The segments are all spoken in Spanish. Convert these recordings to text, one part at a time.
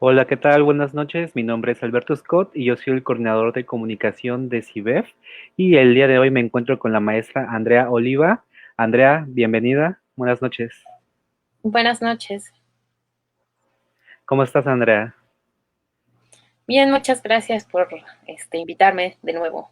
Hola, ¿qué tal? Buenas noches. Mi nombre es Alberto Scott y yo soy el coordinador de comunicación de CIBEF. Y el día de hoy me encuentro con la maestra Andrea Oliva. Andrea, bienvenida. Buenas noches. Buenas noches. ¿Cómo estás, Andrea? Bien, muchas gracias por invitarme de nuevo.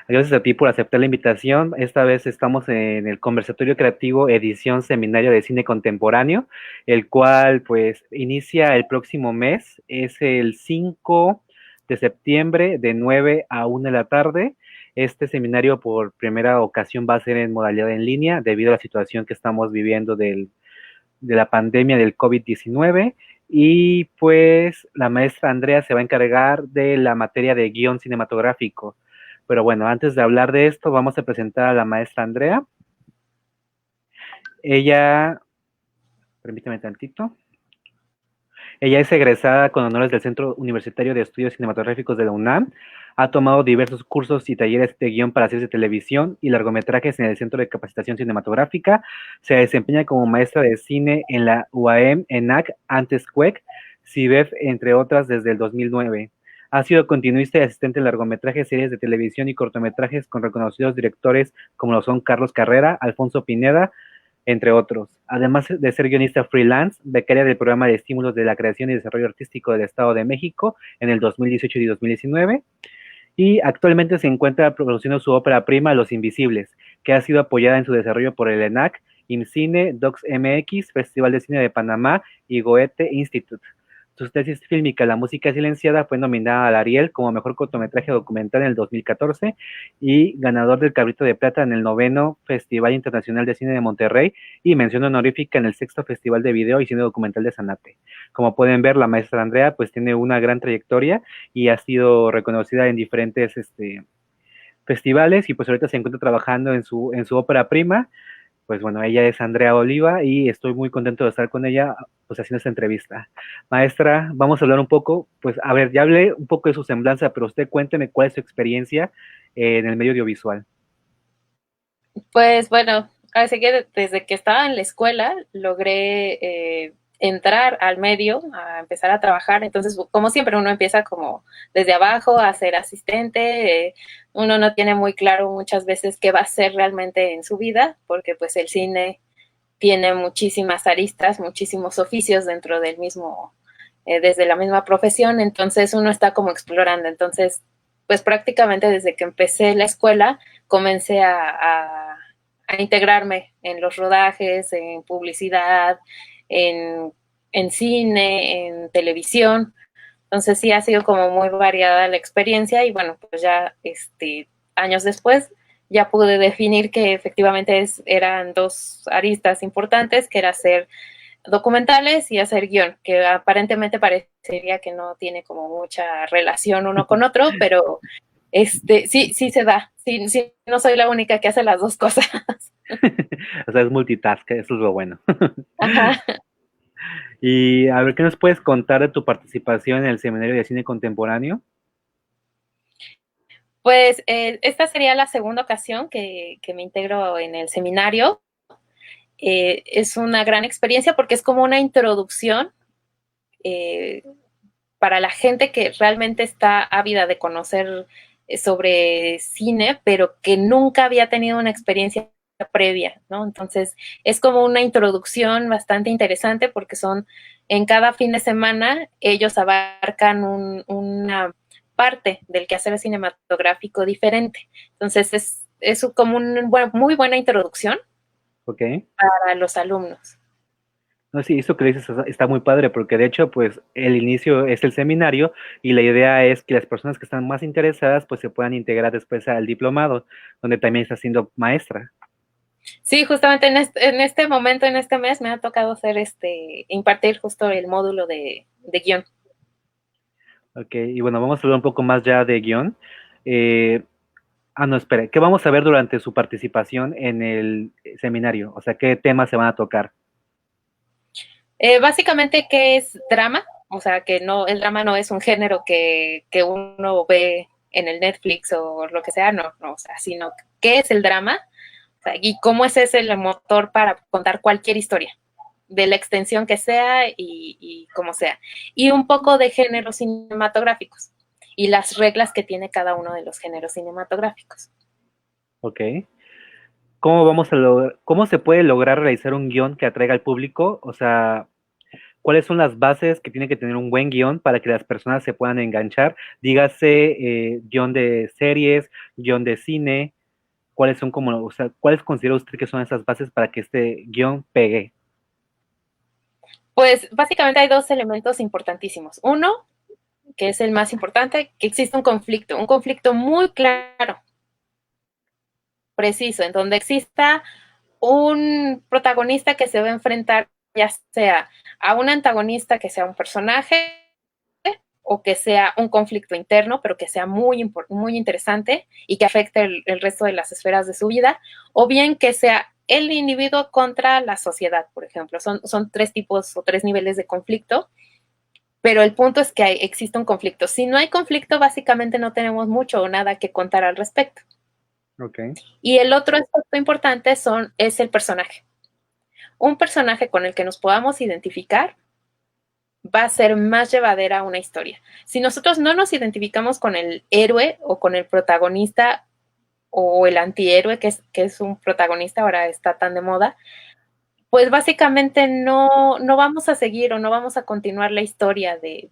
Gracias a ti por aceptar la invitación. Esta vez estamos en el Conversatorio Creativo Edición Seminario de Cine Contemporáneo, el cual pues inicia el próximo mes. Es el 5 de septiembre de 9 a 1 de la tarde. Este seminario por primera ocasión va a ser en modalidad en línea debido a la situación que estamos viviendo de la pandemia del COVID-19. Y pues la maestra Andrea se va a encargar de la materia de guión cinematográfico. Pero bueno, antes de hablar de esto, vamos a presentar a la maestra Andrea. Ella, permítame tantito. Ella es egresada con honores del Centro Universitario de Estudios Cinematográficos de la UNAM. Ha tomado diversos cursos y talleres de guión para series de televisión y largometrajes en el Centro de Capacitación Cinematográfica. Se desempeña como maestra de cine en la UAM, ENAC, antes CUEC, CIBEF, entre otras, desde el 2009. Ha sido continuista y asistente en largometrajes, series de televisión y cortometrajes con reconocidos directores como lo son Carlos Carrera, Alfonso Pineda, entre otros. Además de ser guionista freelance, becaria del programa de estímulos de la creación y desarrollo artístico del Estado de México en el 2018 y 2019, y actualmente se encuentra produciendo su ópera prima Los Invisibles, que ha sido apoyada en su desarrollo por el ENAC, IMCINE, Docs MX, Festival de Cine de Panamá y Goethe Institute. Su tesis fílmica La música silenciada fue nominada al Ariel como mejor cortometraje documental en el 2014 y ganador del Cabrito de Plata en el noveno Festival Internacional de Cine de Monterrey y mención honorífica en el sexto Festival de Video y Cine Documental de Sanate. Como pueden ver, la maestra Andrea pues tiene una gran trayectoria y ha sido reconocida en diferentes festivales y pues ahorita se encuentra trabajando en su ópera prima. Pues bueno, ella es Andrea Oliva y estoy muy contento de estar con ella pues haciendo esta entrevista. Maestra, vamos a hablar un poco, pues a ver, ya hablé un poco de su semblanza, pero usted cuénteme cuál es su experiencia en el medio audiovisual. Pues bueno, así que desde que estaba en la escuela logré entrar al medio, a empezar a trabajar. Entonces, como siempre, uno empieza como desde abajo a ser asistente. Uno no tiene muy claro muchas veces qué va a hacer realmente en su vida, porque pues el cine tiene muchísimas aristas, muchísimos oficios dentro del mismo, desde la misma profesión, entonces uno está como explorando. Entonces, pues prácticamente desde que empecé la escuela, comencé a integrarme en los rodajes, en publicidad, en, en cine, en televisión. Entonces sí ha sido como muy variada la experiencia y bueno, pues ya años después ya pude definir que efectivamente eran dos aristas importantes, que era hacer documentales y hacer guión, que aparentemente parecería que no tiene como mucha relación uno con otro, pero sí, sí se da. Sí, sí, no soy la única que hace las dos cosas. O sea, es multitask, eso es lo bueno. Ajá. Y a ver, ¿qué nos puedes contar de tu participación en el Seminario de Cine Contemporáneo? Pues esta sería la segunda ocasión que me integro en el seminario. Es una gran experiencia porque es como una introducción eh, para la gente que realmente está ávida de conocer sobre cine, pero que nunca había tenido una experiencia previa, ¿no? Entonces, es como una introducción bastante interesante porque son, en cada fin de semana, ellos abarcan una parte del quehacer cinematográfico diferente. Entonces, es como una muy buena introducción Ok. para los alumnos. No, sí, eso que dices está muy padre, porque de hecho, pues el inicio es el seminario y la idea es que las personas que están más interesadas, pues se puedan integrar después al diplomado, donde también está siendo maestra. Sí, justamente en este momento, en este mes, me ha tocado hacer impartir justo el módulo de guión. Ok, y bueno, vamos a hablar un poco más ya de guión. Eh, no, espere, ¿qué vamos a ver durante su participación en el seminario? O sea, ¿qué temas se van a tocar? Básicamente, ¿qué es drama? O sea, que no, el drama no es un género que uno ve en el Netflix o lo que sea, no, no, o sea, sino qué es el drama, o sea, y cómo es ese el motor para contar cualquier historia. de la extensión que sea y como sea. Y un poco de géneros cinematográficos y las reglas que tiene cada uno de los géneros cinematográficos. Ok. ¿Cómo se puede lograr realizar un guión que atraiga al público? O sea, ¿cuáles son las bases que tiene que tener un buen guión para que las personas se puedan enganchar? Dígase, guión de series, guión de cine. ¿Cuáles son como, o sea, cuáles considera usted que son esas bases para que este guión pegue? Pues básicamente hay dos elementos importantísimos. Uno, que es el más importante, que existe un conflicto muy claro, preciso, en donde exista un protagonista que se va a enfrentar ya sea a un antagonista que sea un personaje o que sea un conflicto interno, pero que sea muy interesante y que afecte el resto de las esferas de su vida, o bien que sea el individuo contra la sociedad, por ejemplo. Son tres tipos o tres niveles de conflicto, pero el punto es que existe un conflicto. Si no hay conflicto, básicamente no tenemos mucho o nada que contar al respecto. Ok. Y el otro aspecto importante es el personaje. Un personaje con el que nos podamos identificar va a ser más llevadera una historia. Si nosotros no nos identificamos con el héroe o con el protagonista o el antihéroe, que es un protagonista, ahora está tan de moda, pues básicamente no vamos a seguir o no vamos a continuar la historia de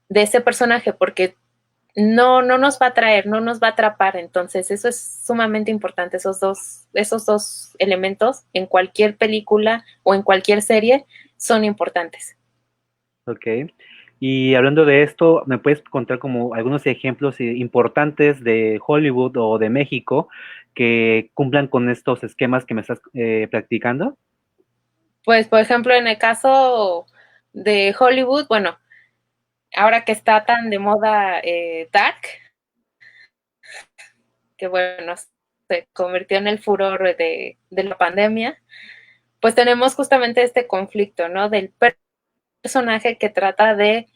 ese personaje porque no nos va a atraer, no nos va a atrapar. Entonces, eso es sumamente importante, esos dos elementos en cualquier película o en cualquier serie son importantes. Ok. Y hablando de esto, ¿me puedes contar como algunos ejemplos importantes de Hollywood o de México que cumplan con estos esquemas que me estás practicando? Pues, por ejemplo, en el caso de Hollywood, bueno, ahora que está tan de moda Dark, que bueno, se convirtió en el furor de la pandemia, pues tenemos justamente este conflicto, ¿no? Del personaje que trata de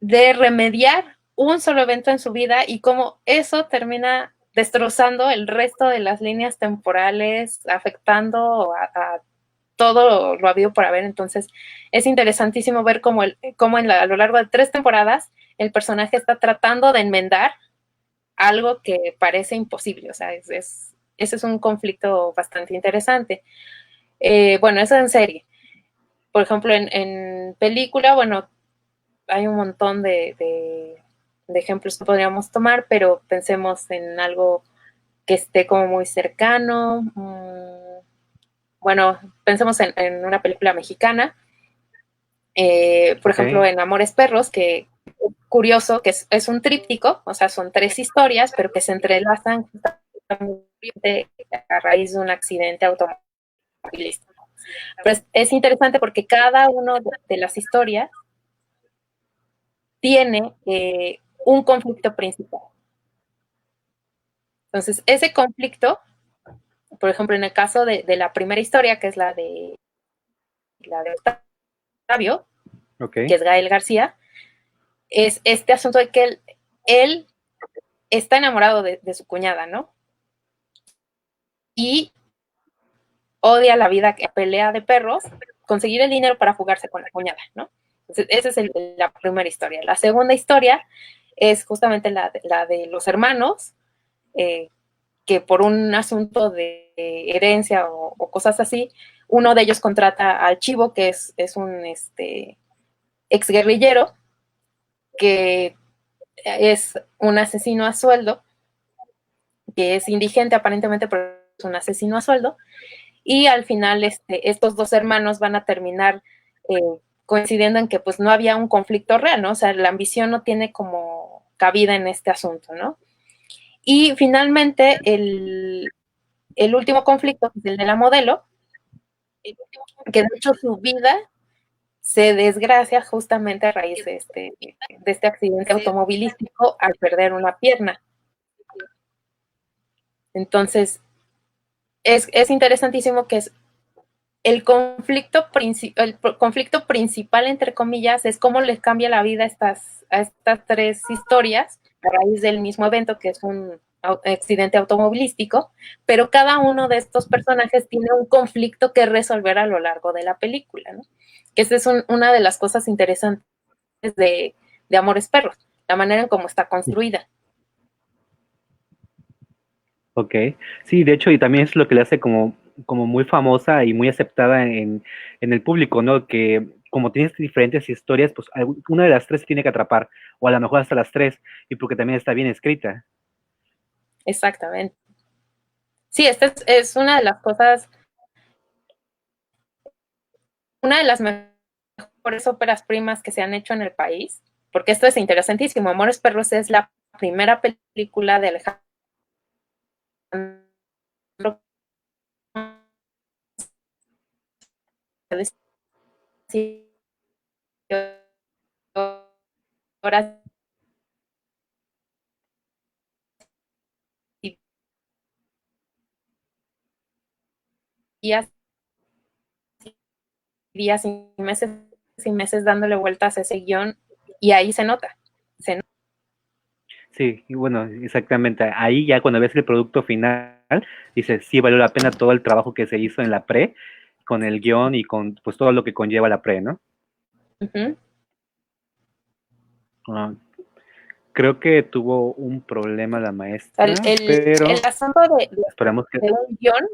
remediar un solo evento en su vida y cómo eso termina destrozando el resto de las líneas temporales, afectando a todo lo habido por haber. Entonces, es interesantísimo ver cómo a lo largo de 3 temporadas el personaje está tratando de enmendar algo que parece imposible. O sea, ese es un conflicto bastante interesante. Bueno, eso en serie. Por ejemplo, en película, bueno, hay un montón de ejemplos que podríamos tomar, pero pensemos en algo que esté como muy cercano. Bueno, pensemos en una película mexicana, por ejemplo, Ok. en Amores Perros, que es curioso, que es un tríptico, o sea, son 3 historias, pero que se entrelazan justamente a raíz de un accidente automovilístico. Pero es interesante porque cada una de las historias tiene un conflicto principal. Entonces, ese conflicto, por ejemplo, en el caso de la primera historia, que es la de Octavio, Ok. que es Gael García, es este asunto de que él está enamorado de su cuñada, ¿no? Y odia la vida, que pelea de perros, conseguir el dinero para jugarse con la cuñada, ¿no? Entonces, esa es la primera historia. La segunda historia es justamente la de los hermanos, que por un asunto de herencia o cosas así, uno de ellos contrata al Chivo, que es un exguerrillero, que es un asesino a sueldo, que es indigente aparentemente, pero es un asesino a sueldo, y al final estos dos hermanos van a terminar eh, coincidiendo en que pues no había un conflicto real, ¿no? O sea, la ambición no tiene como cabida en este asunto, ¿no? Y finalmente el último conflicto, que es el de la modelo, que de hecho su vida se desgracia justamente a raíz de este accidente automovilístico al perder una pierna. Entonces, es interesantísimo que es el conflicto principal, entre comillas, es cómo les cambia la vida a estas 3 historias a raíz del mismo evento, que es accidente automovilístico, pero cada uno de estos personajes tiene un conflicto que resolver a lo largo de la película, ¿no? Que esa es una de las cosas interesantes de Amores Perros, la manera en cómo está construida. Ok, sí, de hecho, y también es lo que le hace como muy famosa y muy aceptada en el público, ¿no? Que como tienes diferentes historias, pues una de las tres se tiene que atrapar, o a lo mejor hasta las tres, y porque también está bien escrita. Exactamente. Sí, esta es una de las cosas, una de las mejores óperas primas que se han hecho en el país, porque esto es interesantísimo. Amores Perros es la primera película de Alejandro horas y días días y meses dándole vueltas a ese guión y ahí se nota. Sí, y bueno, exactamente. Ahí ya cuando ves el producto final, dices, sí, valió la pena todo el trabajo que se hizo en la pre, con el guión y con pues todo lo que conlleva la pre, ¿no? Uh-huh. Ah, creo que tuvo un problema la El, maestra, el, pero el asunto esperamos que... de un guión,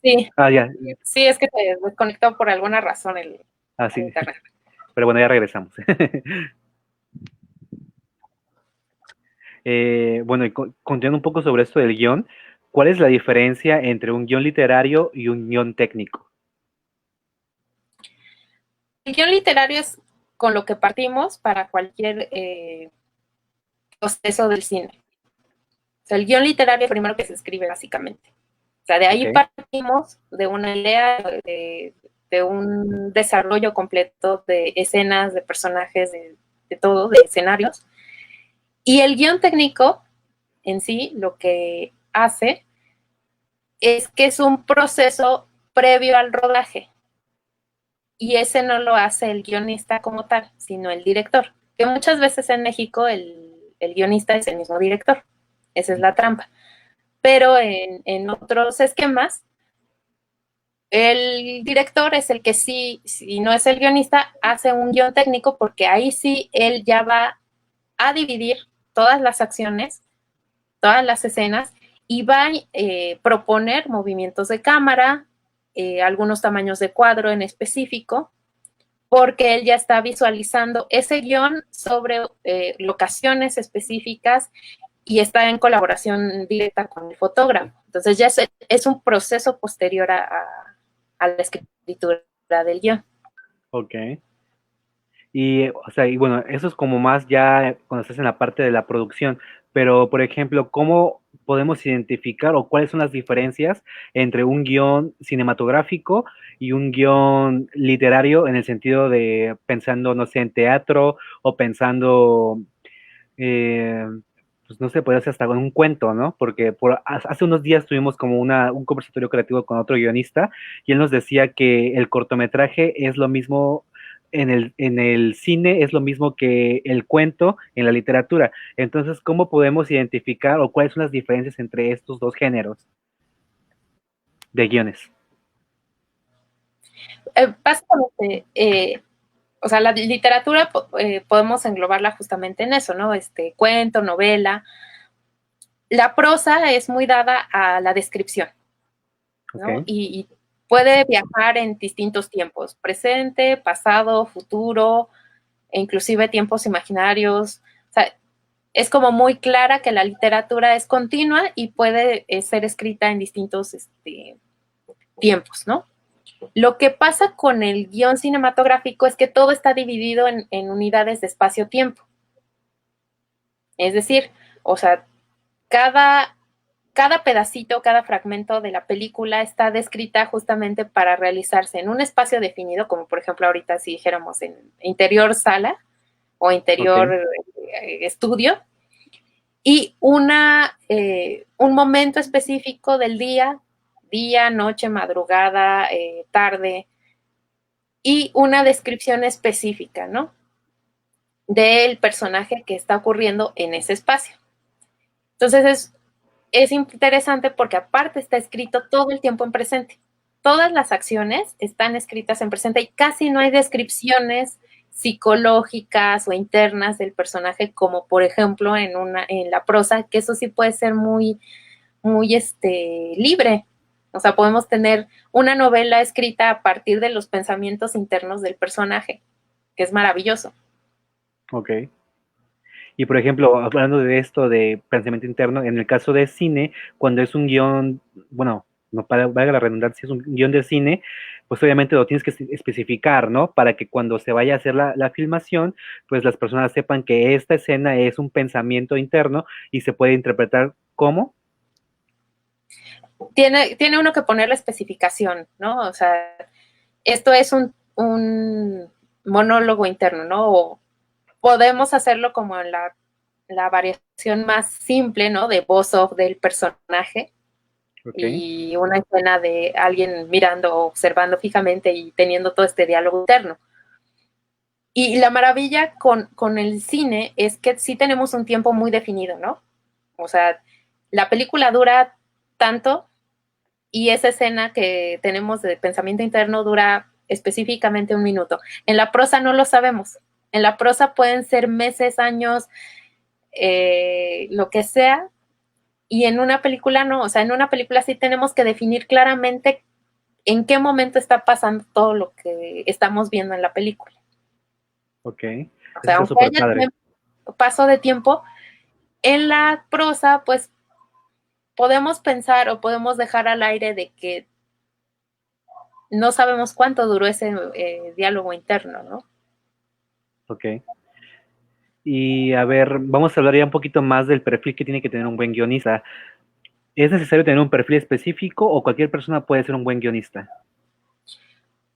sí, Ah, ya, sí, es que se desconectó por alguna razón el sí, internet. pero bueno, ya regresamos. Bueno, y continuando un poco sobre esto del guión, ¿cuál es la diferencia entre un guión literario y un guión técnico? El guión literario es con lo que partimos para cualquier proceso del cine. O sea, el guión literario es el primero que se escribe básicamente. O sea, de ahí Ok, partimos de una idea, de un desarrollo completo de escenas, de personajes, de todo, de escenarios. Y el guión técnico en sí lo que hace es que es un proceso previo al rodaje. Y ese no lo hace el guionista como tal, sino el director. Que muchas veces en México el guionista es el mismo director. Esa es la trampa. Pero en otros esquemas, el director es el que sí, si no es el guionista, hace un guión técnico porque ahí sí él ya va a dividir todas las acciones, todas las escenas y va a proponer movimientos de cámara, algunos tamaños de cuadro en específico, porque él ya está visualizando ese guión sobre locaciones específicas y está en colaboración directa con el fotógrafo. Entonces ya es un proceso posterior a la escritura del guión. ok. Y, o sea, y bueno, eso es como más ya cuando estás en la parte de la producción, pero, por ejemplo, ¿cómo podemos identificar o cuáles son las diferencias entre un guión cinematográfico y un guión literario en el sentido de pensando, no sé, en teatro o pensando, eh, pues no sé, puede ser hasta en un cuento, ¿no? Porque hace unos días tuvimos como un conversatorio creativo con otro guionista y él nos decía que el cortometraje es lo mismo en el cine, es lo mismo que el cuento en la literatura. Entonces, ¿cómo podemos identificar o cuáles son las diferencias entre estos dos géneros de guiones? Básicamente, o sea, la literatura podemos englobarla justamente en eso, ¿no? Cuento, novela. La prosa es muy dada a la descripción, Ok, ¿no? Y puede viajar en distintos tiempos, presente, pasado, futuro, e inclusive tiempos imaginarios. O sea, es como muy clara que la literatura es continua y puede ser escrita en distintos tiempos, ¿no? Lo que pasa con el guión cinematográfico es que todo está dividido en unidades de espacio-tiempo. Es decir, o sea, cada, cada pedacito, cada fragmento de la película está descrita justamente para realizarse en un espacio definido, como por ejemplo ahorita si dijéramos en interior sala o ok, interior estudio, y un momento específico del día, noche, madrugada, tarde, y una descripción específica, ¿no? Del personaje que está ocurriendo en ese espacio. Entonces es interesante porque aparte está escrito todo el tiempo en presente. Todas las acciones están escritas en presente y casi no hay descripciones psicológicas o internas del personaje, como por ejemplo en la prosa, que eso sí puede ser muy libre. O sea, podemos tener una novela escrita a partir de los pensamientos internos del personaje, que es maravilloso. Ok. Y por ejemplo, hablando de esto de pensamiento interno, en el caso de cine, cuando es un guión, bueno, no para, valga la redundancia, es un guión de cine, pues obviamente lo tienes que especificar, ¿no? Para que cuando se vaya a hacer la filmación, pues las personas sepan que esta escena es un pensamiento interno y se puede interpretar como. Tiene uno que poner la especificación, ¿no? O sea, esto es un monólogo interno, ¿no? O podemos hacerlo como en la variación más simple, ¿no? De voz off del personaje Ok, y una escena de alguien mirando, observando fijamente y teniendo todo este diálogo interno. Y la maravilla con el cine es que sí tenemos un tiempo muy definido, ¿no? O sea, la película dura tanto y esa escena que tenemos de pensamiento interno dura específicamente 1 minuto. En la prosa no lo sabemos. En la prosa pueden ser meses, años, lo que sea, y en una película no. O sea, en una película sí tenemos que definir claramente en qué momento está pasando todo lo que estamos viendo en la película. ok. O Eso sea, está aunque súper haya padre. paso de tiempo, en la prosa, pues podemos pensar o podemos dejar al aire de que no sabemos cuánto duró ese diálogo interno, ¿no? Ok. Y a ver, vamos a hablar ya un poquito más del perfil que tiene que tener un buen guionista. ¿Es necesario tener un perfil específico o cualquier persona puede ser un buen guionista?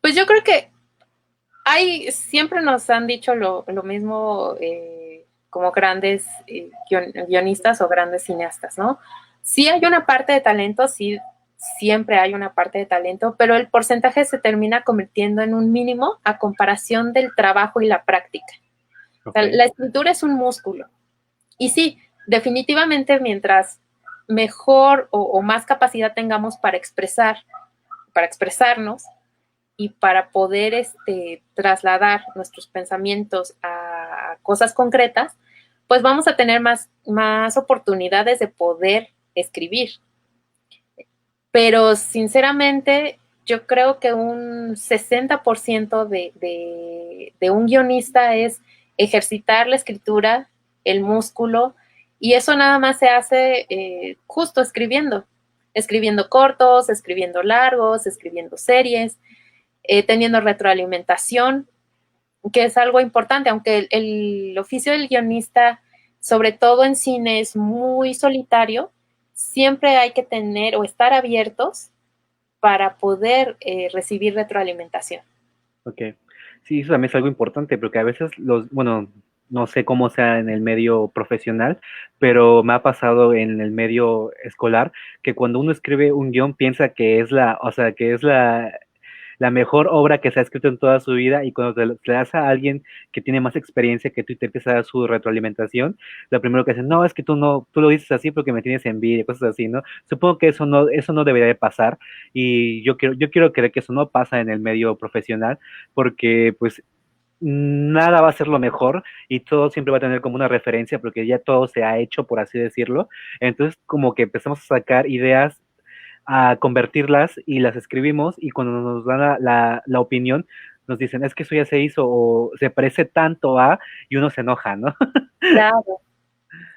Pues yo creo que siempre nos han dicho lo mismo como grandes guionistas o grandes cineastas, ¿no? Sí hay una parte de talento, sí, siempre hay una parte de talento, pero el porcentaje se termina convirtiendo en un mínimo a comparación del trabajo y la práctica. O Ok, sea, la escritura es un músculo. Y sí, definitivamente mientras mejor o más capacidad tengamos para expresarnos, y para poder trasladar nuestros pensamientos a cosas concretas, pues vamos a tener más oportunidades de poder escribir. Pero sinceramente, yo creo que un 60% de un guionista es ejercitar la escritura, el músculo, y eso nada más se hace justo escribiendo cortos, escribiendo largos, escribiendo series, teniendo retroalimentación, que es algo importante, aunque el oficio del guionista, sobre todo en cine, es muy solitario, siempre hay que tener o estar abiertos para poder recibir retroalimentación. ok. Sí, eso también es algo importante, porque a veces bueno, no sé cómo sea en el medio profesional, pero me ha pasado en el medio escolar que cuando uno escribe un guión piensa que es o sea, que es la mejor obra que se ha escrito en toda su vida y cuando te das a alguien que tiene más experiencia que tú y te empieza a dar su retroalimentación, lo primero que dicen, no, es que tú lo dices así porque me tienes envidia, cosas así, ¿no? Supongo que eso no debería de pasar y yo quiero creer que eso no pasa en el medio profesional porque pues nada va a ser lo mejor y todo siempre va a tener como una referencia porque ya todo se ha hecho, por así decirlo. Entonces, como que empezamos a sacar ideas, a convertirlas y las escribimos y cuando nos dan la opinión, nos dicen, es que eso ya se hizo o se parece tanto a, y uno se enoja, ¿no? Claro.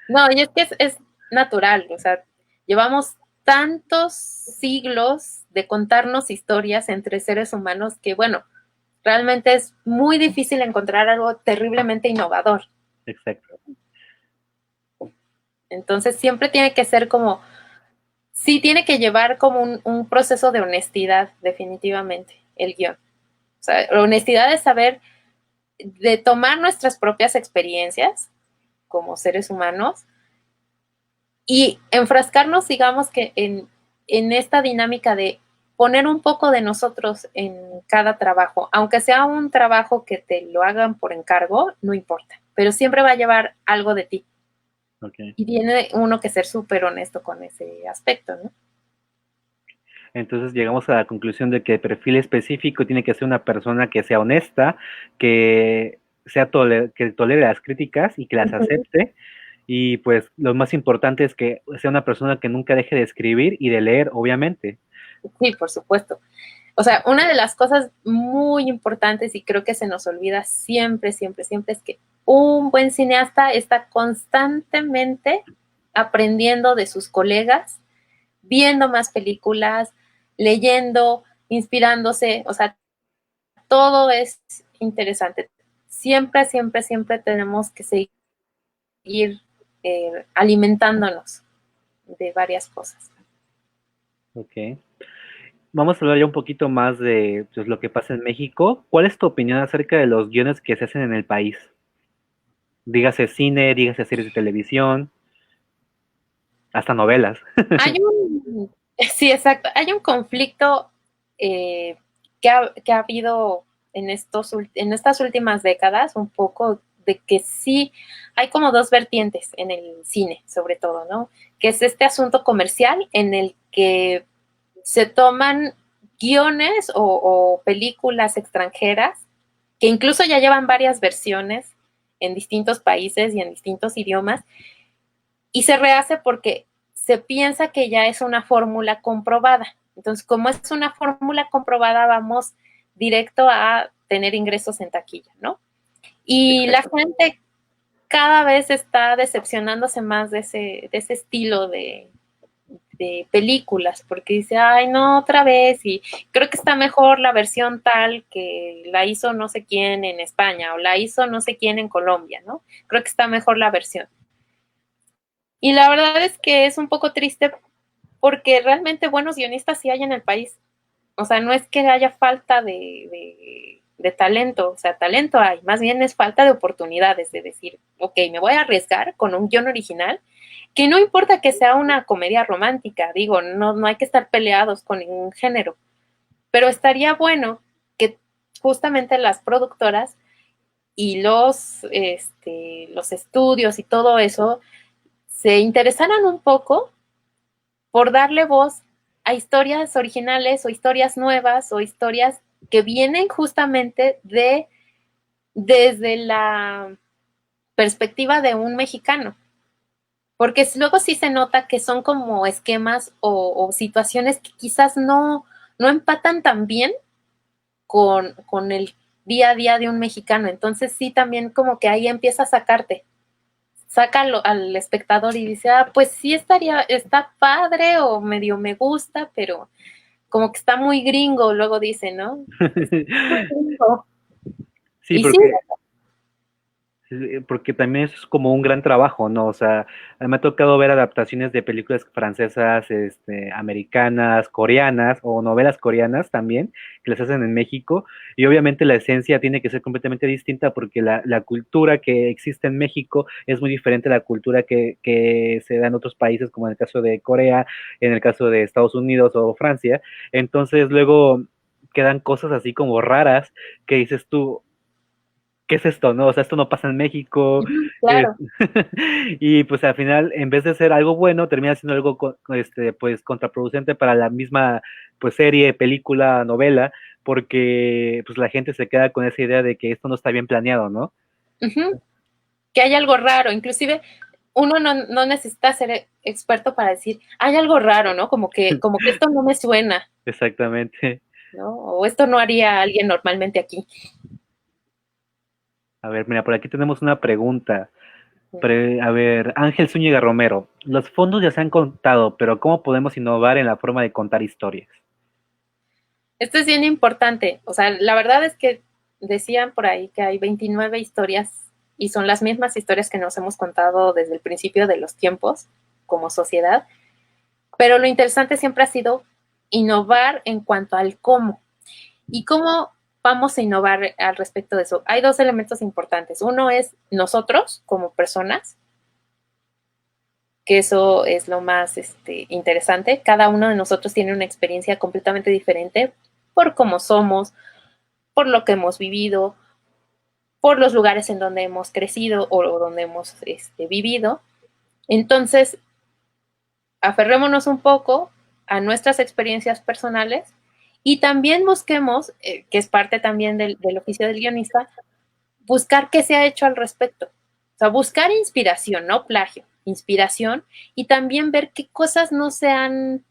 No, y es que es natural, o sea, llevamos tantos siglos de contarnos historias entre seres humanos que, bueno, realmente es muy difícil encontrar algo terriblemente innovador. Exacto. Entonces, siempre tiene que ser como, sí tiene que llevar como un proceso de honestidad, definitivamente, el guión. O sea, la honestidad es saber de tomar nuestras propias experiencias como seres humanos y enfrascarnos, digamos que en esta dinámica de poner un poco de nosotros en cada trabajo, aunque sea un trabajo que te lo hagan por encargo, no importa, pero siempre va a llevar algo de ti. Ok. Y tiene uno que ser súper honesto con ese aspecto, ¿no? Entonces llegamos a la conclusión de que el perfil específico tiene que ser una persona que sea honesta, que que tolere las críticas y que las Ujú. acepte. Y pues lo más importante es que sea una persona que nunca deje de escribir y de leer, obviamente. Sí, por supuesto. O sea, una de las cosas muy importantes y creo que se nos olvida siempre, siempre, siempre es que un buen cineasta está constantemente aprendiendo de sus colegas, viendo más películas, leyendo, inspirándose, o sea, todo es interesante. Siempre, siempre, siempre tenemos que seguir alimentándonos de varias cosas. Ok. Vamos a hablar ya un poquito más de pues, lo que pasa en México. ¿Cuál es tu opinión acerca de los guiones que se hacen en el país? Dígase cine, dígase series de televisión, hasta novelas. Hay un, sí, exacto, hay un conflicto eh, que ha habido en estas últimas décadas, un poco de que sí, hay como dos vertientes en el cine, sobre todo, ¿no? Que es este asunto comercial en el que se toman guiones o películas extranjeras que incluso ya llevan varias versiones en distintos países y en distintos idiomas y se rehace porque se piensa que ya es una fórmula comprobada. Entonces, como es una fórmula comprobada, vamos directo a tener ingresos en taquilla, ¿no? Y la Exacto. gente cada vez está decepcionándose más de ese estilo de películas, porque dice, ay, no, otra vez, y creo que está mejor la versión tal que la hizo no sé quién en España o la hizo no sé quién en Colombia, ¿no? Creo que está mejor la versión. Y la verdad es que es un poco triste porque realmente buenos guionistas sí hay en el país. O sea, no es que haya falta de talento, o sea, talento hay, más bien es falta de oportunidades, de decir, ok, me voy a arriesgar con un guión original, que no importa que sea una comedia romántica, digo, no hay que estar peleados con ningún género, pero estaría bueno que justamente las productoras y los estudios y todo eso se interesaran un poco por darle voz a historias originales o historias nuevas o historias que vienen justamente desde la perspectiva de un mexicano. Porque luego sí se nota que son como esquemas o situaciones que quizás no empatan tan bien con el día a día de un mexicano. Entonces sí también como que ahí empieza a sacarte, saca al espectador y dice, ah, pues sí está padre o medio me gusta, pero como que está muy gringo, luego dice, ¿no? Está muy gringo. Sí, Y sí, porque también eso es como un gran trabajo, ¿no? O sea, me ha tocado ver adaptaciones de películas francesas, americanas, coreanas o novelas coreanas también, que las hacen en México, y obviamente la esencia tiene que ser completamente distinta porque la cultura que existe en México es muy diferente a la cultura que se da en otros países, como en el caso de Corea, en el caso de Estados Unidos o Francia. Entonces luego quedan cosas así como raras que dices tú, ¿qué es esto? ¿No? O sea, esto no pasa en México. eh, claro. y pues al final, en vez de ser algo bueno, termina siendo algo pues contraproducente para la misma pues serie, película, novela, porque pues la gente se queda con esa idea de que esto no está bien planeado, ¿no? Ujú. Que hay algo raro, inclusive uno no necesita ser experto para decir, hay algo raro, ¿no? Como que esto no me suena, Exactamente. ¿no? O esto no haría alguien normalmente aquí. A ver, mira, por aquí tenemos una pregunta. A ver, Ángel Zúñiga Romero. Los fondos ya se han contado, pero ¿cómo podemos innovar en la forma de contar historias? Esto es bien importante. O sea, la verdad es que decían por ahí que hay 29 historias y son las mismas historias que nos hemos contado desde el principio de los tiempos como sociedad. Pero lo interesante siempre ha sido innovar en cuanto al cómo. ¿Y cómo vamos a innovar al respecto de eso? Hay dos elementos importantes. Uno es nosotros como personas, que eso es lo más interesante. Cada uno de nosotros tiene una experiencia completamente diferente por cómo somos, por lo que hemos vivido, por los lugares en donde hemos crecido o donde hemos vivido. Entonces, aferrémonos un poco a nuestras experiencias personales y también busquemos, que es parte también del oficio del guionista, buscar qué se ha hecho al respecto. O sea, buscar inspiración, no plagio, inspiración, y también ver qué cosas no se han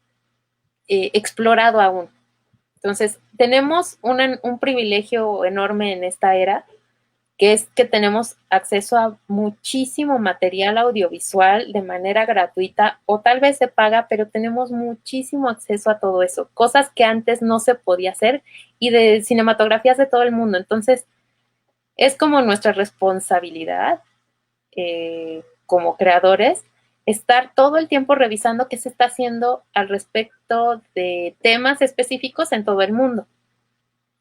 explorado aún. Entonces, tenemos un privilegio enorme en esta era, que es que tenemos acceso a muchísimo material audiovisual de manera gratuita o tal vez se paga, pero tenemos muchísimo acceso a todo eso, cosas que antes no se podía hacer y de cinematografías de todo el mundo. Entonces, es como nuestra responsabilidad como creadores estar todo el tiempo revisando qué se está haciendo al respecto de temas específicos en todo el mundo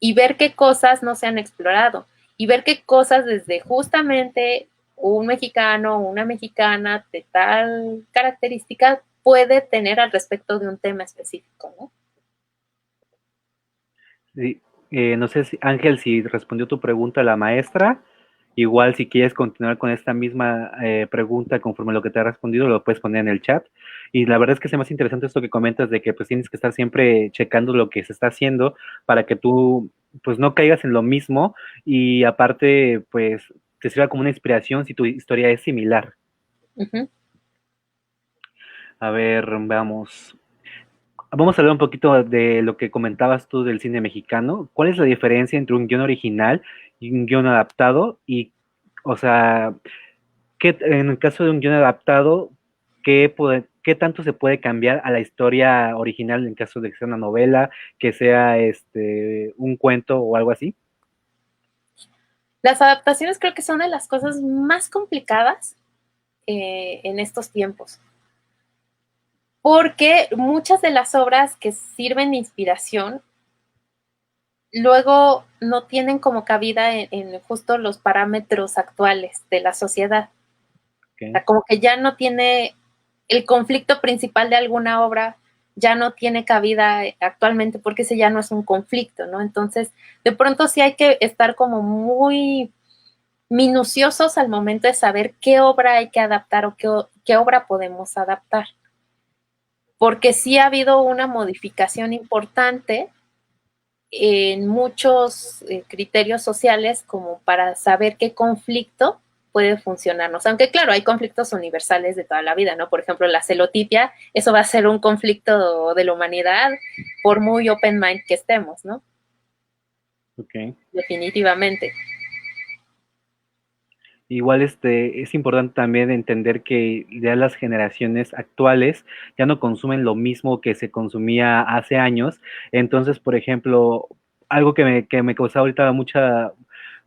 y ver qué cosas no se han explorado y ver qué cosas desde justamente un mexicano o una mexicana de tal característica puede tener al respecto de un tema específico, ¿no? Sí, no sé si Ángel, si respondió tu pregunta la maestra, igual si quieres continuar con esta misma pregunta conforme a lo que te ha respondido, lo puedes poner en el chat. Y la verdad es que es más interesante esto que comentas de que pues tienes que estar siempre checando lo que se está haciendo para que tú pues no caigas en lo mismo y aparte pues te sirva como una inspiración si tu historia es similar. Uh -huh. A ver, vamos. Vamos a hablar un poquito de lo que comentabas tú del cine mexicano. ¿Cuál es la diferencia entre un guión original y un guión adaptado? Y, o sea, ¿qué, en el caso de un guión adaptado, qué tanto se puede cambiar a la historia original en caso de que sea una novela, que sea un cuento o algo así? Las adaptaciones creo que son de las cosas más complicadas en estos tiempos, porque muchas de las obras que sirven de inspiración luego no tienen como cabida en justo los parámetros actuales de la sociedad. O Okay. sea, como que ya no tiene el conflicto principal de alguna obra, ya no tiene cabida actualmente porque ese ya no es un conflicto, ¿no? Entonces, de pronto sí hay que estar como muy minuciosos al momento de saber qué obra hay que adaptar o qué obra podemos adaptar. Porque sí ha habido una modificación importante en muchos criterios sociales como para saber qué conflicto puede funcionarnos. Aunque claro, hay conflictos universales de toda la vida, ¿no? Por ejemplo, la celotipia, eso va a ser un conflicto de la humanidad por muy open mind que estemos, ¿no? Okay. Definitivamente. Igual es importante también entender que ya las generaciones actuales ya no consumen lo mismo que se consumía hace años. Entonces, por ejemplo, algo que me causa ahorita mucha,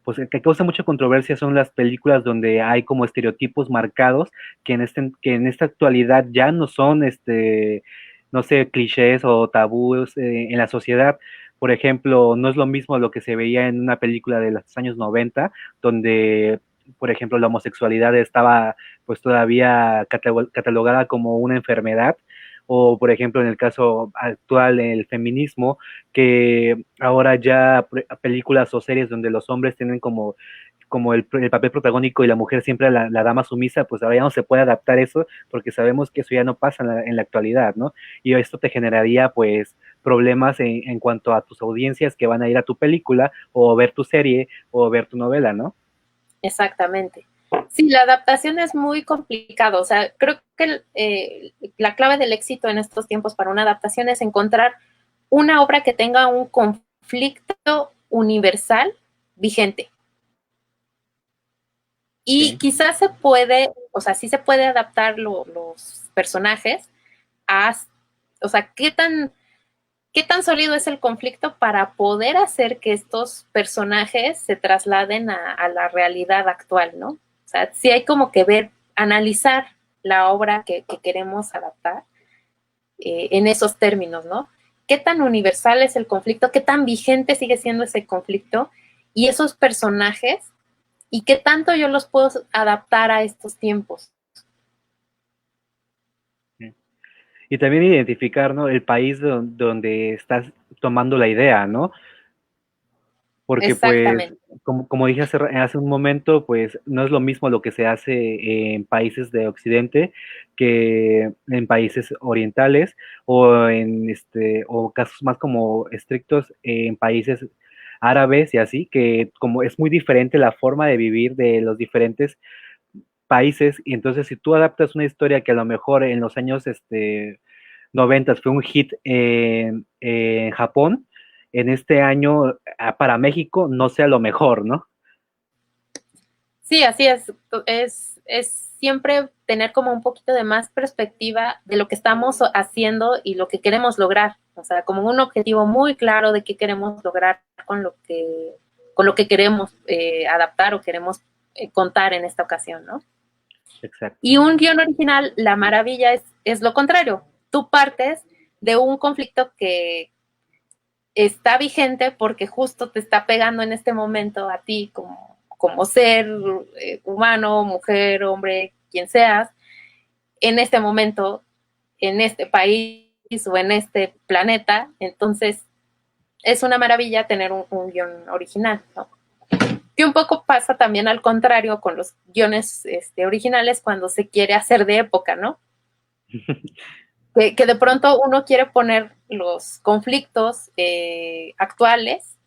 pues que causa mucha controversia son las películas donde hay como estereotipos marcados que en esta actualidad ya no son no sé, clichés o tabúes en la sociedad. Por ejemplo, no es lo mismo lo que se veía en una película de los años 90 donde por ejemplo, la homosexualidad estaba pues todavía catalogada como una enfermedad, o por ejemplo en el caso actual el feminismo, que ahora ya películas o series donde los hombres tienen como el papel protagónico y la mujer siempre la dama sumisa, pues ahora ya no se puede adaptar eso porque sabemos que eso ya no pasa en la actualidad, ¿no? Y esto te generaría pues problemas en cuanto a tus audiencias que van a ir a tu película o ver tu serie o ver tu novela, ¿no? Exactamente. Sí, la adaptación es muy complicado. O sea, creo que la clave del éxito en estos tiempos para una adaptación es encontrar una obra que tenga un conflicto universal vigente. Y Okay. quizás se puede, o sea, sí se puede adaptar los personajes a, o sea, qué tan sólido es el conflicto para poder hacer que estos personajes se trasladen a la realidad actual, ¿no? O sea, sí hay como que ver, analizar la obra que queremos adaptar en esos términos, ¿no? ¿Qué tan universal es el conflicto? ¿Qué tan vigente sigue siendo ese conflicto? Y esos personajes, ¿y qué tanto yo los puedo adaptar a estos tiempos? Y también identificar, ¿no? El país donde estás tomando la idea, ¿no? porque pues, Exactamente. como dije hace un momento, pues no es lo mismo lo que se hace en países de Occidente que en países orientales o o casos más como estrictos en países árabes y así, que como es muy diferente la forma de vivir de los diferentes países, y entonces si tú adaptas una historia que a lo mejor en los años 90 fue un hit en Japón, en este año para México no sea lo mejor, ¿no? Sí, así es. Es siempre tener como un poquito de más perspectiva de lo que estamos haciendo y lo que queremos lograr. O sea, como un objetivo muy claro de qué queremos lograr con lo que queremos adaptar o queremos contar en esta ocasión, ¿no? Exacto. Y un guión original, la maravilla es lo contrario. Tú partes de un conflicto que está vigente porque justo te está pegando en este momento a ti como ser humano, mujer, hombre, quien seas, en este momento, en este país o en este planeta. Entonces, es una maravilla tener un guión original, ¿no? Que un poco pasa también al contrario con los guiones originales cuando se quiere hacer de época, ¿no? Que de pronto uno quiere poner los conflictos actuales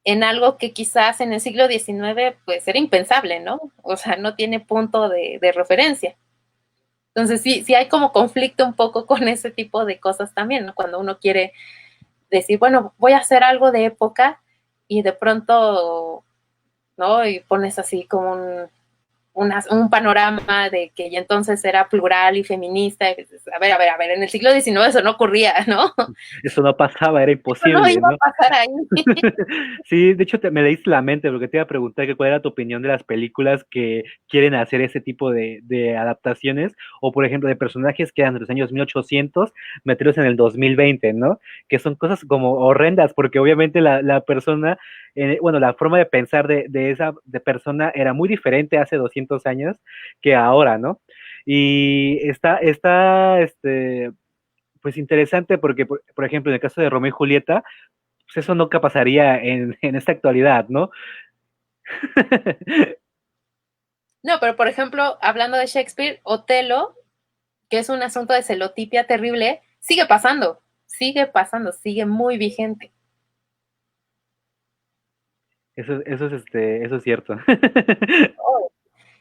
en algo que quizás en el siglo XIX pues era impensable, ¿no? O sea, no tiene punto de referencia. Entonces sí hay como conflicto un poco con ese tipo de cosas también, ¿no? Cuando uno quiere decir, bueno, voy a hacer algo de época y de pronto, ¿no? Y pones así como un panorama de que ya entonces era plural y feminista. A ver, en el siglo XIX eso no ocurría, ¿no? Eso no pasaba, era Eso no imposible, iba ¿no? a pasar ahí. Sí, de hecho me leíste la mente porque te iba a preguntar que cuál era tu opinión de las películas que quieren hacer ese tipo de adaptaciones, o por ejemplo de personajes que eran de los años 1800 meterlos en el 2020, ¿no? Que son cosas como horrendas porque obviamente la persona, bueno, la forma de pensar de esa de persona era muy diferente hace 200 años que ahora, ¿no? Y pues interesante porque, por ejemplo, en el caso de Romeo y Julieta, pues eso nunca pasaría en esta actualidad, ¿no? No, pero por ejemplo, hablando de Shakespeare, Otelo, que es un asunto de celotipia terrible, sigue muy vigente. Eso es cierto.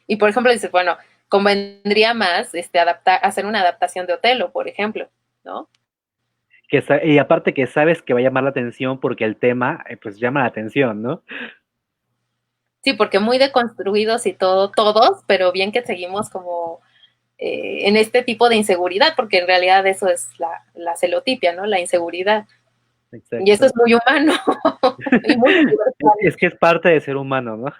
Y por ejemplo, dices, bueno, convendría más hacer una adaptación de Otelo, por ejemplo, ¿no? Y aparte que sabes que va a llamar la atención porque el tema, pues llama la atención, ¿no? Sí, porque muy deconstruidos y todo, todos, pero bien que seguimos como en este tipo de inseguridad, porque en realidad eso es la celotipia, ¿no? La inseguridad. Y eso Exacto. es muy humano y muy universal. Es que es parte de ser humano, ¿no?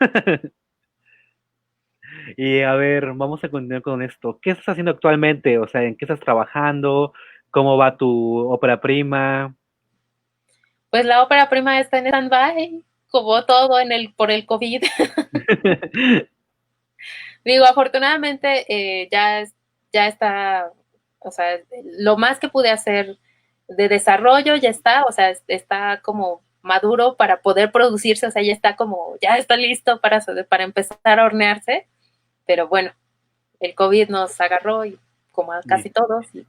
Y a ver, vamos a continuar con esto. ¿Qué estás haciendo actualmente? O sea, ¿en qué estás trabajando? ¿Cómo va tu ópera prima? Pues la ópera prima está en stand-by, como todo por el COVID. Digo, afortunadamente ya está, o sea, lo más que pude hacer de desarrollo ya está, o sea, está como maduro para poder producirse, o sea, ya está listo para empezar a hornearse, pero bueno, el COVID nos agarró y como a casi todos, y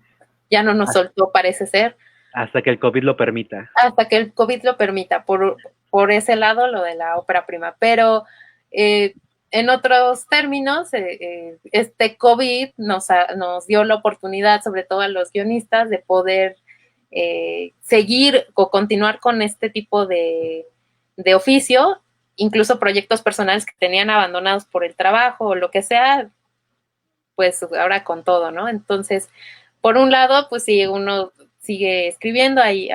ya no nos soltó, parece ser, Hasta que el COVID lo permita. hasta que el COVID lo permita, por ese lado lo de la ópera prima, pero eh, en otros términos, este COVID nos dio la oportunidad, sobre todo a los guionistas, de poder seguir o continuar con este tipo de oficio, incluso proyectos personales que tenían abandonados por el trabajo o lo que sea, pues ahora con todo, ¿no? Entonces, por un lado, pues si uno sigue escribiendo, ahí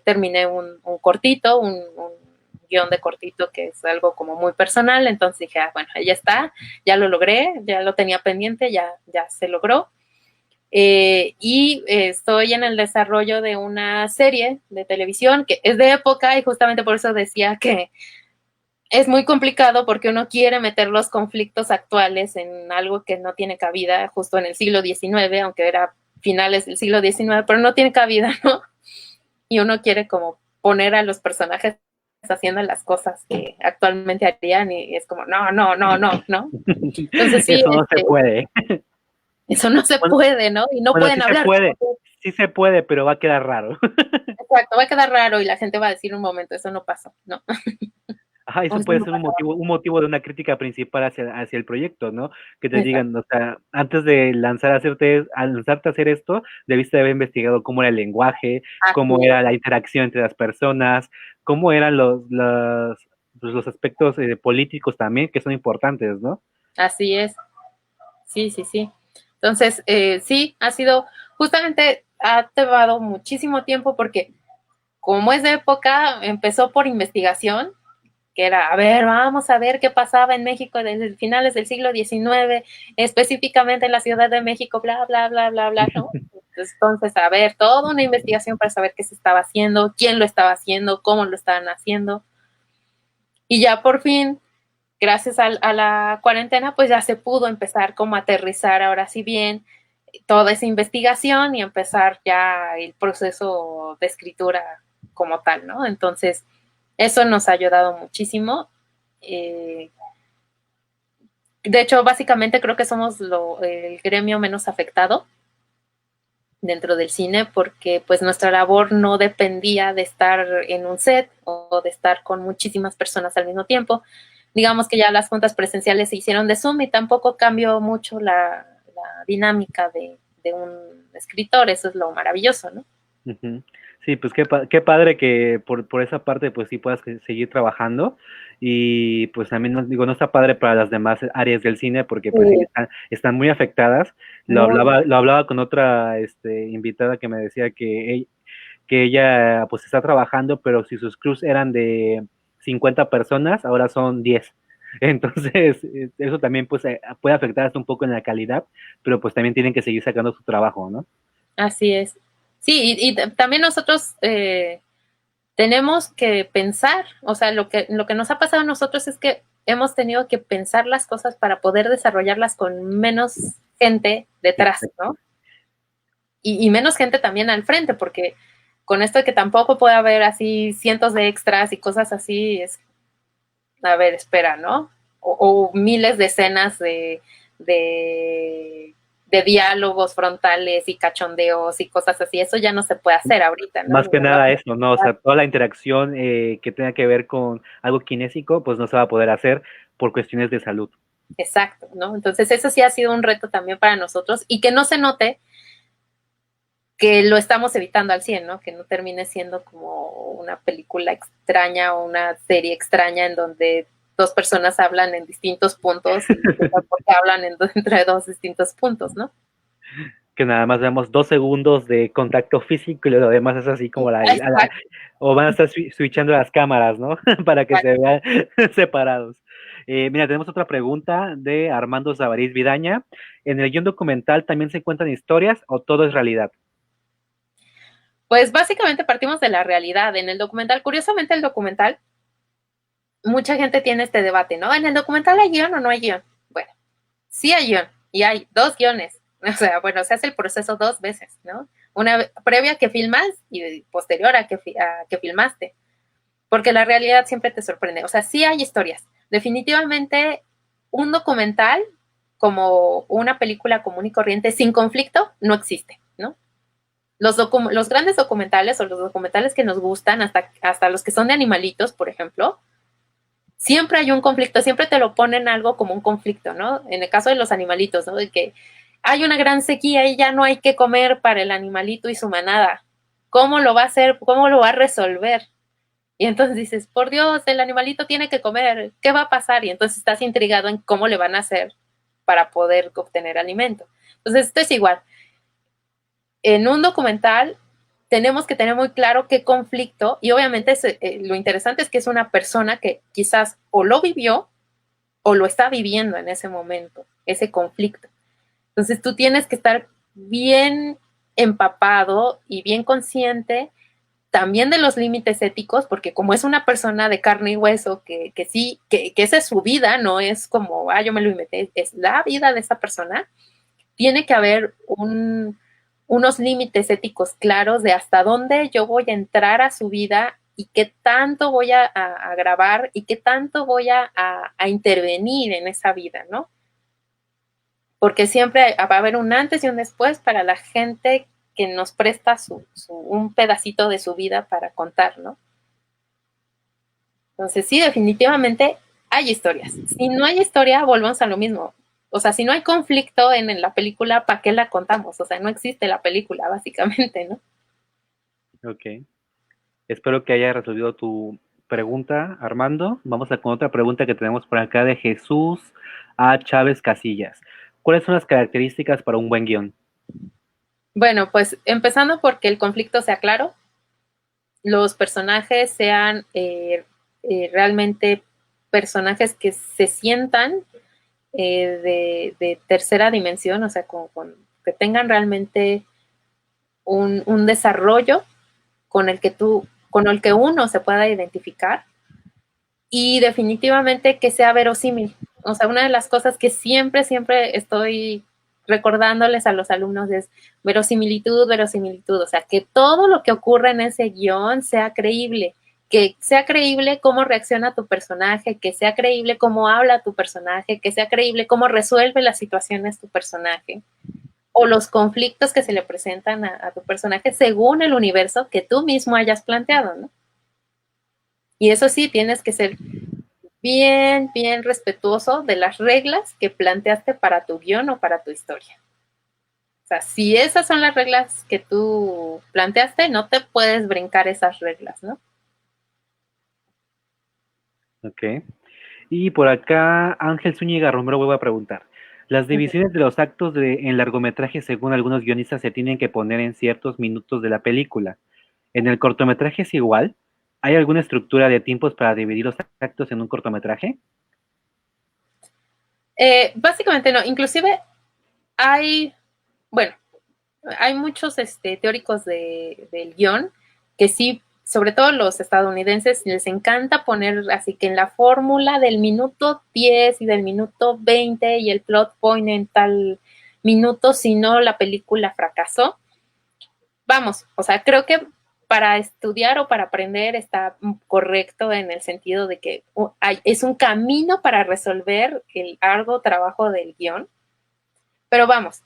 terminé un cortito, un guión de cortito que es algo como muy personal, entonces dije, bueno, ya está, ya lo logré, ya lo tenía pendiente, ya se logró. Estoy en el desarrollo de una serie de televisión que es de época y justamente por eso decía que es muy complicado porque uno quiere meter los conflictos actuales en algo que no tiene cabida justo en el siglo XIX, aunque era finales del siglo XIX, pero no tiene cabida, ¿no? Y uno quiere como poner a los personajes haciendo las cosas que actualmente harían y es como, no, no, no, no, ¿no? Entonces sí, Eso no se puede. eso no se Bueno, puede, ¿no? Y no bueno, pueden hablar. sí se puede, pero va a quedar raro. Exacto, va a quedar raro y la gente va a decir un momento, eso no pasó, ¿no? Ajá, O eso eso puede no ser pasó. un motivo de una crítica principal hacia el proyecto, ¿no? Que te Exacto. digan, o sea, antes de lanzarte a hacer esto, debiste haber investigado cómo era el lenguaje, cómo Así era es, la interacción entre las personas, cómo eran pues, los aspectos políticos también, que son importantes, ¿no? así es. Sí, sí, sí. Entonces, sí, ha sido, justamente ha llevado muchísimo tiempo porque como es de época, empezó por investigación, que era, a ver, vamos a ver qué pasaba en México desde finales del siglo XIX, específicamente en la Ciudad de México, bla, bla, bla, bla, bla, ¿no? Entonces, a ver, toda una investigación para saber qué se estaba haciendo, quién lo estaba haciendo, cómo lo estaban haciendo. Y ya por fin, gracias a la cuarentena, pues ya se pudo empezar como a aterrizar ahora sí bien toda esa investigación y empezar ya el proceso de escritura como tal, ¿no? Entonces, eso nos ha ayudado muchísimo. Eh, de hecho, básicamente creo que somos el gremio menos afectado dentro del cine porque pues nuestra labor no dependía de estar en un set o de estar con muchísimas personas al mismo tiempo. Digamos que ya las juntas presenciales se hicieron de Zoom y tampoco cambió mucho la dinámica de un escritor, eso es lo maravilloso, ¿no? Ujú. Sí, pues qué padre que por esa parte pues sí puedas seguir trabajando y pues también digo, no está padre para las demás áreas del cine porque pues sí Sí, están muy afectadas. muy, Lo hablaba con otra invitada que me decía que ella pues está trabajando, pero si sus crews eran de 50 personas, ahora son 10. Entonces, eso también pues puede afectar hasta un poco en la calidad, pero pues también tienen que seguir sacando su trabajo, ¿no? así es. Sí, y también nosotros tenemos que pensar, o sea, lo que nos ha pasado a nosotros es que hemos tenido que pensar las cosas para poder desarrollarlas con menos gente detrás, ¿no? Y menos gente también al frente, porque con esto de que tampoco puede haber así cientos de extras y cosas así, es, a ver, espera, ¿no? O miles de escenas de, de diálogos frontales y cachondeos y cosas así, eso ya no se puede hacer ahorita, ¿no? Más que nada eso, ¿no? O sea, toda la interacción que tenga que ver con algo kinésico, pues no se va a poder hacer por cuestiones de salud. Exacto, ¿no? Entonces eso sí ha sido un reto también para nosotros y que no se note que lo estamos evitando al 100, ¿no? Que no termine siendo como una película extraña o una serie extraña en donde dos personas hablan en distintos puntos y porque hablan entre dos distintos puntos, ¿no? Que nada más vemos 2 segundos de contacto físico y lo demás es así como Exacto. o van a estar switchando las cámaras, ¿no? Para que se vean separados. Mira, tenemos otra pregunta de Armando Zavariz Vidaña. ¿En el guión documental también se cuentan historias o todo es realidad? Pues básicamente partimos de la realidad. En el documental, curiosamente el documental, mucha gente tiene este debate, ¿no? ¿En el documental hay guión o no hay guión? Bueno, sí hay guión y hay dos guiones. O sea, bueno, se hace el proceso dos veces, ¿no? Una previa que filmas y posterior a que filmaste. Porque la realidad siempre te sorprende. O sea, sí hay historias. Definitivamente un documental como una película común y corriente sin conflicto no existe, ¿no? Los grandes documentales o los documentales que nos gustan, hasta los que son de animalitos, por ejemplo, siempre hay un conflicto, siempre te lo ponen algo como un conflicto, ¿no? En el caso de los animalitos, ¿no? De que hay una gran sequía y ya no hay que comer para el animalito y su manada. ¿Cómo lo va a hacer? ¿Cómo lo va a resolver? Y entonces dices, por Dios, el animalito tiene que comer, ¿qué va a pasar? Y entonces estás intrigado en cómo le van a hacer para poder obtener alimento. Entonces, esto es igual. En un documental tenemos que tener muy claro qué conflicto, y obviamente lo interesante es que es una persona que quizás o lo vivió o lo está viviendo en ese momento, ese conflicto. Entonces tú tienes que estar bien empapado y bien consciente también de los límites éticos, porque como es una persona de carne y hueso, que sí, que esa es su vida, no es como, yo me lo inventé, es la vida de esa persona, tiene que haber unos límites éticos claros de hasta dónde yo voy a entrar a su vida y qué tanto voy a grabar y qué tanto voy a intervenir en esa vida, ¿no? Porque siempre va a haber un antes y un después para la gente que nos presta un pedacito de su vida para contar, ¿no? Entonces, sí, definitivamente hay historias. Si no hay historia, volvemos a lo mismo. O sea, si no hay conflicto en la película, ¿para qué la contamos? O sea, no existe la película, básicamente, ¿no? Ok. Espero que haya resolvido tu pregunta, Armando. Vamos a con otra pregunta que tenemos por acá de Jesús A. Chávez Casillas. ¿Cuáles son las características para un buen guión? Bueno, pues empezando porque el conflicto sea claro, los personajes sean realmente personajes que se sientan de tercera dimensión, o sea, que tengan realmente un desarrollo con el que uno se pueda identificar y definitivamente que sea verosímil. O sea, una de las cosas que siempre, siempre estoy recordándoles a los alumnos es verosimilitud, verosimilitud. O sea, que todo lo que ocurre en ese guión sea creíble, que sea creíble cómo reacciona tu personaje, que sea creíble cómo habla tu personaje, que sea creíble cómo resuelve las situaciones tu personaje o los conflictos que se le presentan a tu personaje según el universo que tú mismo hayas planteado, ¿no? Y eso sí, tienes que ser bien, bien respetuoso de las reglas que planteaste para tu guión o para tu historia. O sea, si esas son las reglas que tú planteaste, no te puedes brincar esas reglas, ¿no? Ok. Y por acá, Ángel Zúñiga Romero vuelve a preguntar. Las divisiones de los actos en largometraje, según algunos guionistas, se tienen que poner en ciertos minutos de la película. ¿En el cortometraje es igual? ¿Hay alguna estructura de tiempos para dividir los actos en un cortometraje? Básicamente no, inclusive hay, bueno, hay muchos teóricos del guión que sí, sobre todo los estadounidenses, les encanta poner así que en la fórmula del minuto 10 y del minuto 20 y el plot point en tal minuto, si no la película fracasó. Vamos, o sea, creo que para estudiar o para aprender está correcto en el sentido de que es un camino para resolver el arduo trabajo del guión. Pero vamos,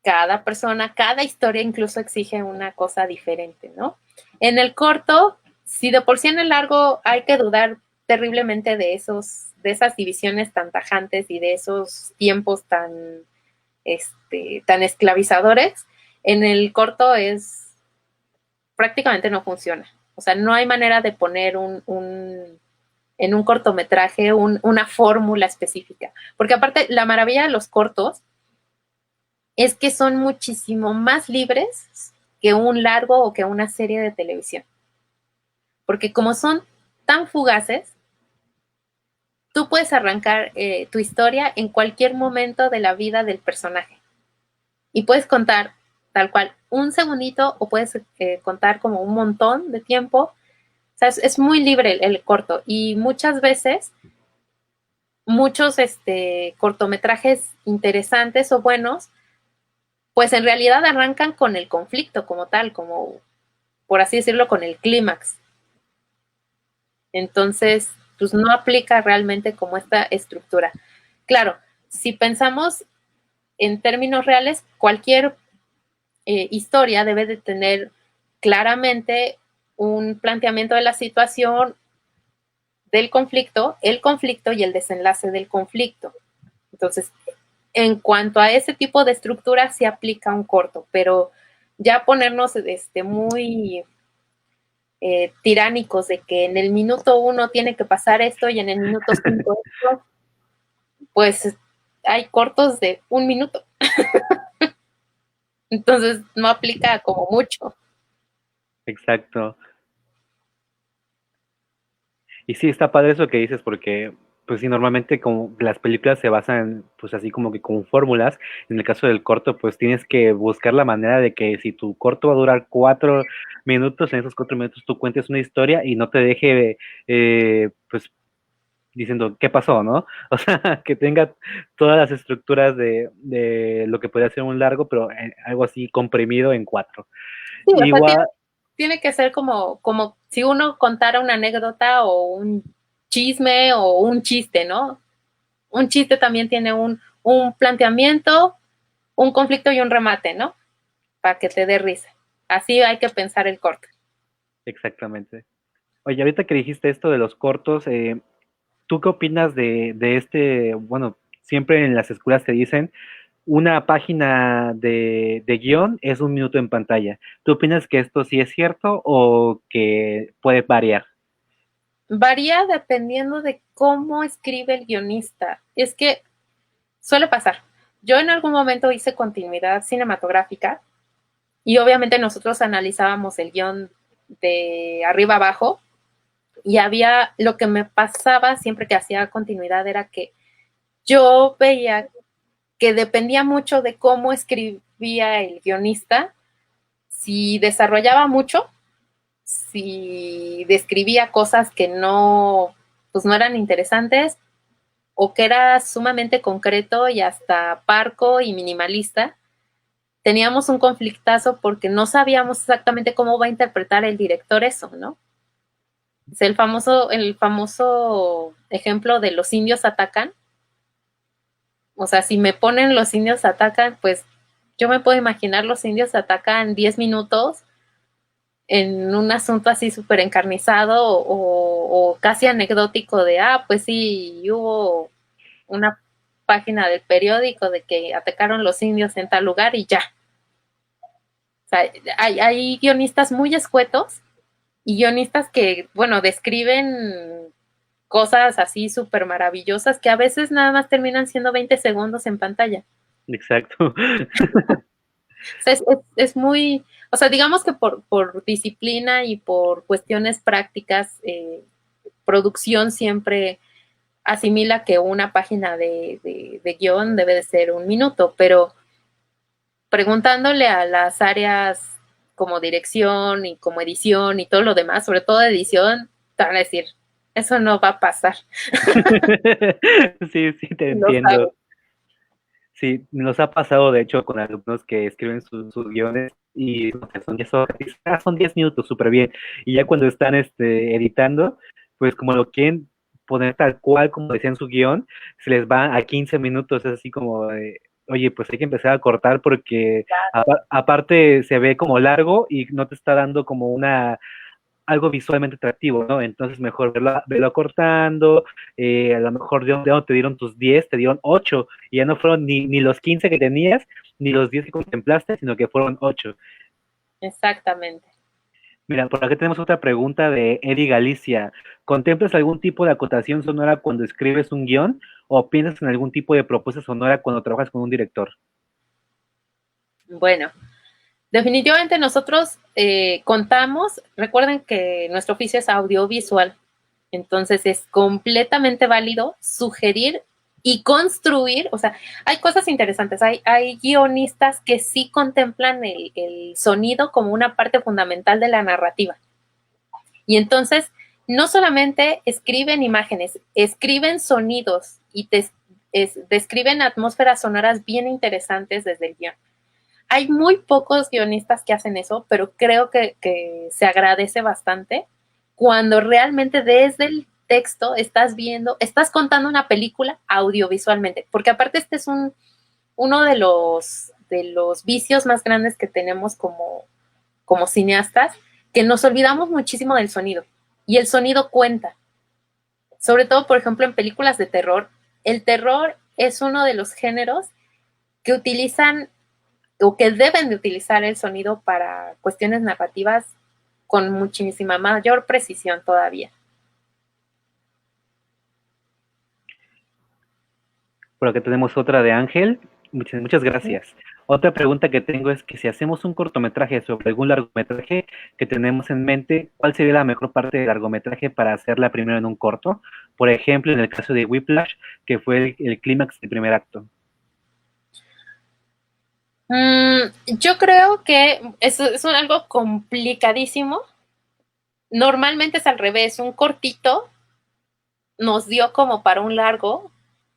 cada persona, cada historia incluso exige una cosa diferente, ¿no? En el corto, si de por sí en el largo hay que dudar terriblemente de esas divisiones tan tajantes y de esos tiempos tan esclavizadores, en el corto prácticamente no funciona. O sea, no hay manera de poner en un cortometraje una fórmula específica. Porque aparte, la maravilla de los cortos es que son muchísimo más libres que un largo o que una serie de televisión. Porque como son tan fugaces, tú puedes arrancar tu historia en cualquier momento de la vida del personaje. Y puedes contar tal cual un segundito o puedes contar como un montón de tiempo. O sea, es muy libre el corto y muchas veces muchos cortometrajes interesantes o buenos, pues en realidad arrancan con el conflicto como tal, como por así decirlo, con el clímax. Entonces, pues no aplica realmente como esta estructura. Claro, si pensamos en términos reales, cualquier historia debe de tener claramente un planteamiento de la situación, del conflicto, el conflicto y el desenlace del conflicto. Entonces, en cuanto a ese tipo de estructura, se aplica un corto, pero ya ponernos muy tiránicos de que en el minuto 1 tiene que pasar esto y en el minuto 5 esto, pues hay cortos de 1 minuto. Entonces no aplica como mucho. Exacto. Y sí, está padre eso que dices, porque, pues sí, normalmente como las películas se basan, pues así como que con fórmulas. En el caso del corto, pues tienes que buscar la manera de que si tu corto va a durar 4 minutos, en esos 4 minutos tú cuentes una historia y no te deje, pues, diciendo qué pasó, ¿no? O sea, que tenga todas las estructuras de lo que podría ser un largo, pero algo así comprimido en 4. Sí, o sea, Igual, tiene que ser como si uno contara una anécdota o un chisme o un chiste, ¿no? Un chiste también tiene un planteamiento, un conflicto y un remate, ¿no? Para que te dé risa. Así hay que pensar el corto. Exactamente. Oye, ahorita que dijiste esto de los cortos, ¿tú qué opinas de este, bueno, siempre en las escuelas te dicen, una página de guión es 1 minuto en pantalla? ¿Tú opinas que esto sí es cierto o que puede variar? Varía dependiendo de cómo escribe el guionista. Es que suele pasar. Yo en algún momento hice continuidad cinematográfica y obviamente nosotros analizábamos el guión de arriba abajo y había lo que me pasaba siempre que hacía continuidad era que yo veía que dependía mucho de cómo escribía el guionista, si desarrollaba mucho, si describía cosas que no, pues no eran interesantes o que era sumamente concreto y hasta parco y minimalista. Teníamos un conflictazo porque no sabíamos exactamente cómo va a interpretar el director eso, ¿no? Es el famoso ejemplo de los indios atacan. O sea, si me ponen los indios atacan, pues yo me puedo imaginar los indios atacan 10 minutos en un asunto así súper encarnizado o casi anecdótico de, pues sí, hubo una página del periódico de que atacaron los indios en tal lugar y ya. O sea, hay guionistas muy escuetos y guionistas que, bueno, describen cosas así súper maravillosas que a veces nada más terminan siendo 20 segundos en pantalla. Exacto. O sea, es muy, o sea, digamos que por disciplina y por cuestiones prácticas, producción siempre asimila que una página de guión debe de ser 1 minuto, pero preguntándole a las áreas como dirección y como edición y todo lo demás, sobre todo edición, te van a decir, eso no va a pasar. Sí, sí, te Lo sabes. entiendo. Sí, nos ha pasado de hecho con alumnos que escriben sus guiones y no sé, son 10 horas, y dicen, son 10 minutos, súper bien. Y ya cuando están editando, pues como lo quieren poner tal cual como decía en su guión, se les va a 15 minutos, es así como, oye, pues hay que empezar a cortar porque aparte se ve como largo y no te está dando como algo visualmente atractivo, ¿no? Entonces mejor verlo cortando, a lo mejor ya no te dieron tus 10, te dieron 8, y ya no fueron ni los 15 que tenías, ni los 10 que contemplaste, sino que fueron 8. Exactamente. Mira, por aquí tenemos otra pregunta de Eddie Galicia. ¿Contemplas algún tipo de acotación sonora cuando escribes un guión o piensas en algún tipo de propuesta sonora cuando trabajas con un director? Bueno, definitivamente nosotros contamos, recuerden que nuestro oficio es audiovisual, entonces es completamente válido sugerir y construir, o sea, hay cosas interesantes, hay guionistas que sí contemplan el sonido como una parte fundamental de la narrativa. Y entonces, no solamente escriben imágenes, escriben sonidos y describen atmósferas sonoras bien interesantes desde el guión. Hay muy pocos guionistas que hacen eso, pero creo que se agradece bastante cuando realmente desde el texto estás viendo, estás contando una película audiovisualmente, porque aparte este es uno de los vicios más grandes que tenemos como cineastas, que nos olvidamos muchísimo del sonido y el sonido cuenta. Sobre todo, por ejemplo, en películas de terror, el terror es uno de los géneros que utilizan o que deben de utilizar el sonido para cuestiones narrativas con muchísima mayor precisión todavía. Por acá tenemos otra de Ángel. Muchas gracias. Otra pregunta que tengo es que si hacemos un cortometraje sobre algún largometraje que tenemos en mente, ¿cuál sería la mejor parte del largometraje para hacerla primero en un corto? Por ejemplo, en el caso de Whiplash, que fue el clímax del primer acto. Yo creo que es algo complicadísimo. Normalmente es al revés, un cortito nos dio como para un largo,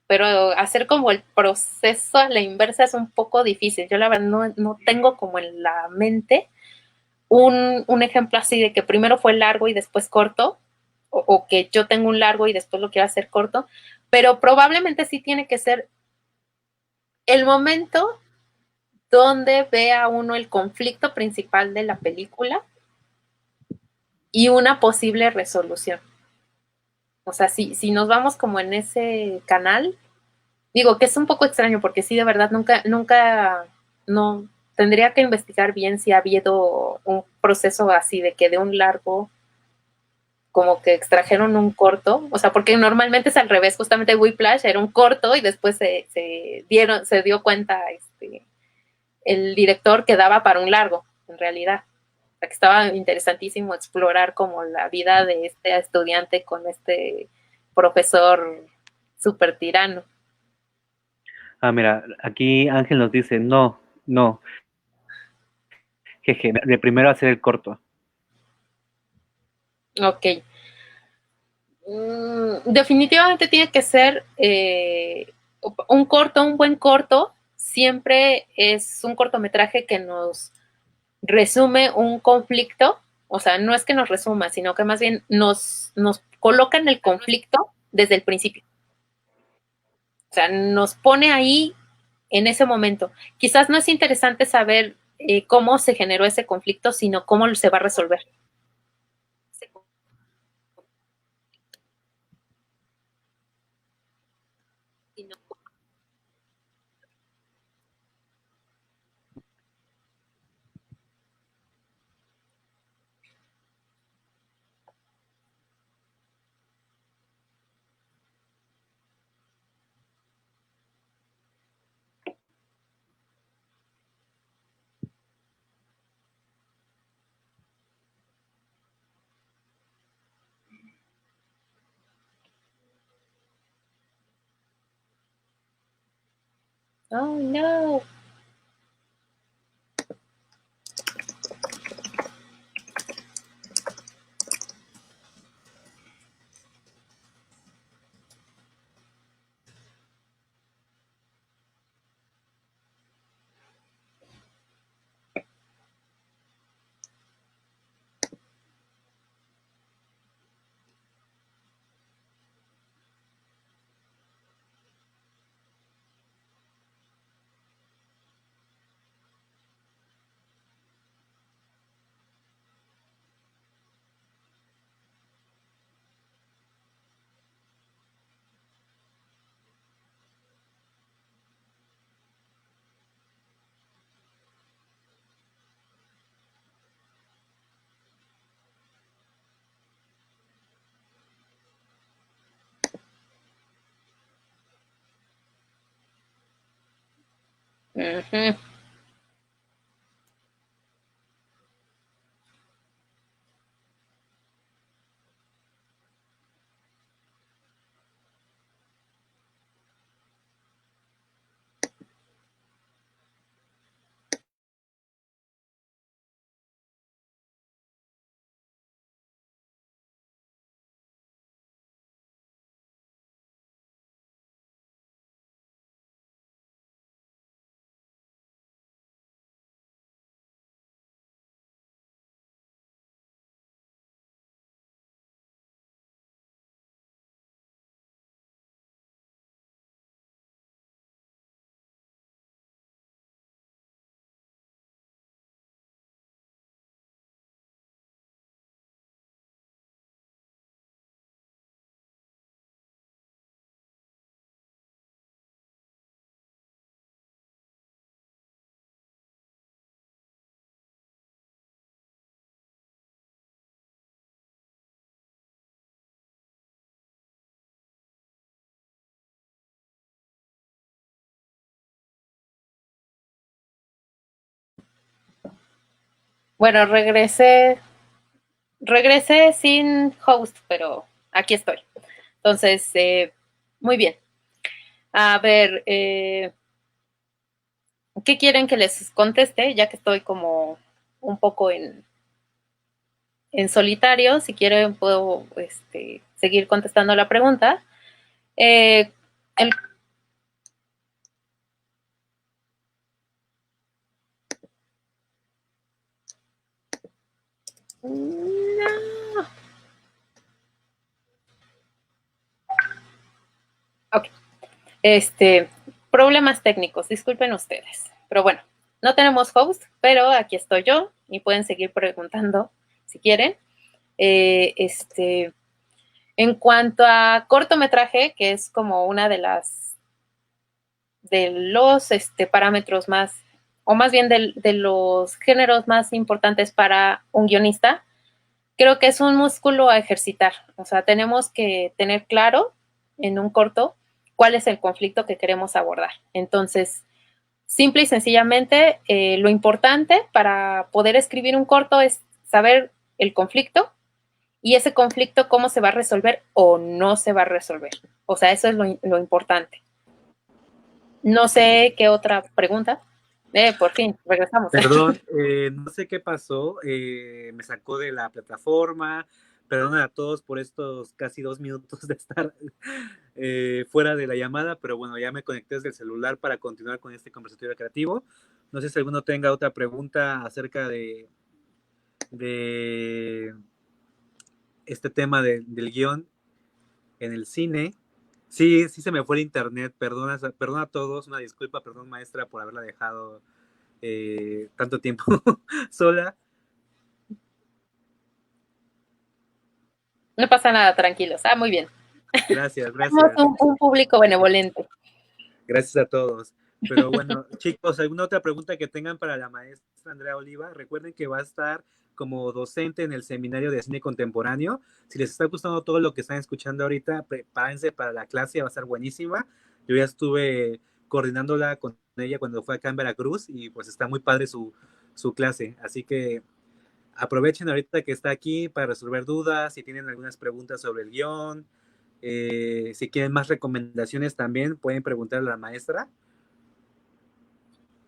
pero hacer como el proceso a la inversa es un poco difícil. Yo la verdad no tengo como en la mente un ejemplo así de que primero fue largo y después corto, o que yo tengo un largo y después lo quiero hacer corto, pero probablemente sí tiene que ser el momento donde vea uno el conflicto principal de la película y una posible resolución. O sea, si nos vamos como en ese canal, digo que es un poco extraño porque sí, de verdad, no, tendría que investigar bien si ha habido un proceso así de que de un largo como que extrajeron un corto, o sea, porque normalmente es al revés, justamente Whiplash era un corto y después se dio cuenta el director que daba para un largo, en realidad. O sea, que estaba interesantísimo explorar como la vida de este estudiante con este profesor súper tirano. Ah, mira, aquí Ángel nos dice, no, no, jeje, de primero hacer el corto. Ok. Definitivamente tiene que ser un corto, un buen corto. Siempre es un cortometraje que nos resume un conflicto. O sea, no es que nos resuma, sino que más bien nos coloca en el conflicto desde el principio. O sea, nos pone ahí en ese momento. Quizás no es interesante saber cómo se generó ese conflicto, sino cómo se va a resolver. Oh, no. Uh -huh. Bueno, regresé sin host, pero aquí estoy. Entonces, muy bien. A ver, ¿qué quieren que les conteste? Ya que estoy como un poco en solitario, si quieren puedo seguir contestando la pregunta. Eh, el, No. Ok. Problemas técnicos, disculpen ustedes. Pero bueno, no tenemos host, pero aquí estoy yo y pueden seguir preguntando si quieren. En cuanto a cortometraje, que es como una de los parámetros más, o más bien de los géneros más importantes para un guionista, creo que es un músculo a ejercitar. O sea, tenemos que tener claro en un corto cuál es el conflicto que queremos abordar. Entonces, simple y sencillamente, lo importante para poder escribir un corto es saber el conflicto y ese conflicto cómo se va a resolver o no se va a resolver. O sea, eso es lo importante. No sé qué otra pregunta. Por fin, regresamos. Perdón, no sé qué pasó, me sacó de la plataforma. Perdón a todos por estos casi 2 minutos de estar fuera de la llamada, pero bueno, ya me conecté desde el celular para continuar con este conversatorio creativo. No sé si alguno tenga otra pregunta acerca de este tema del guión en el cine. Sí, sí se me fue el internet, perdona a todos, una disculpa, perdón maestra por haberla dejado tanto tiempo sola. No pasa nada, tranquilos. Muy bien. Gracias, Somos gracias. un público benevolente. Gracias a todos. Pero bueno, chicos, ¿alguna otra pregunta que tengan para la maestra Andrea Oliva? Recuerden que va a estar como docente en el seminario de cine contemporáneo. Si les está gustando todo lo que están escuchando ahorita, prepárense para la clase, va a estar buenísima. Yo ya estuve coordinándola con ella cuando fue acá en Veracruz y pues está muy padre su clase. Así que aprovechen ahorita que está aquí para resolver dudas, si tienen algunas preguntas sobre el guión, si quieren más recomendaciones también pueden preguntarle a la maestra.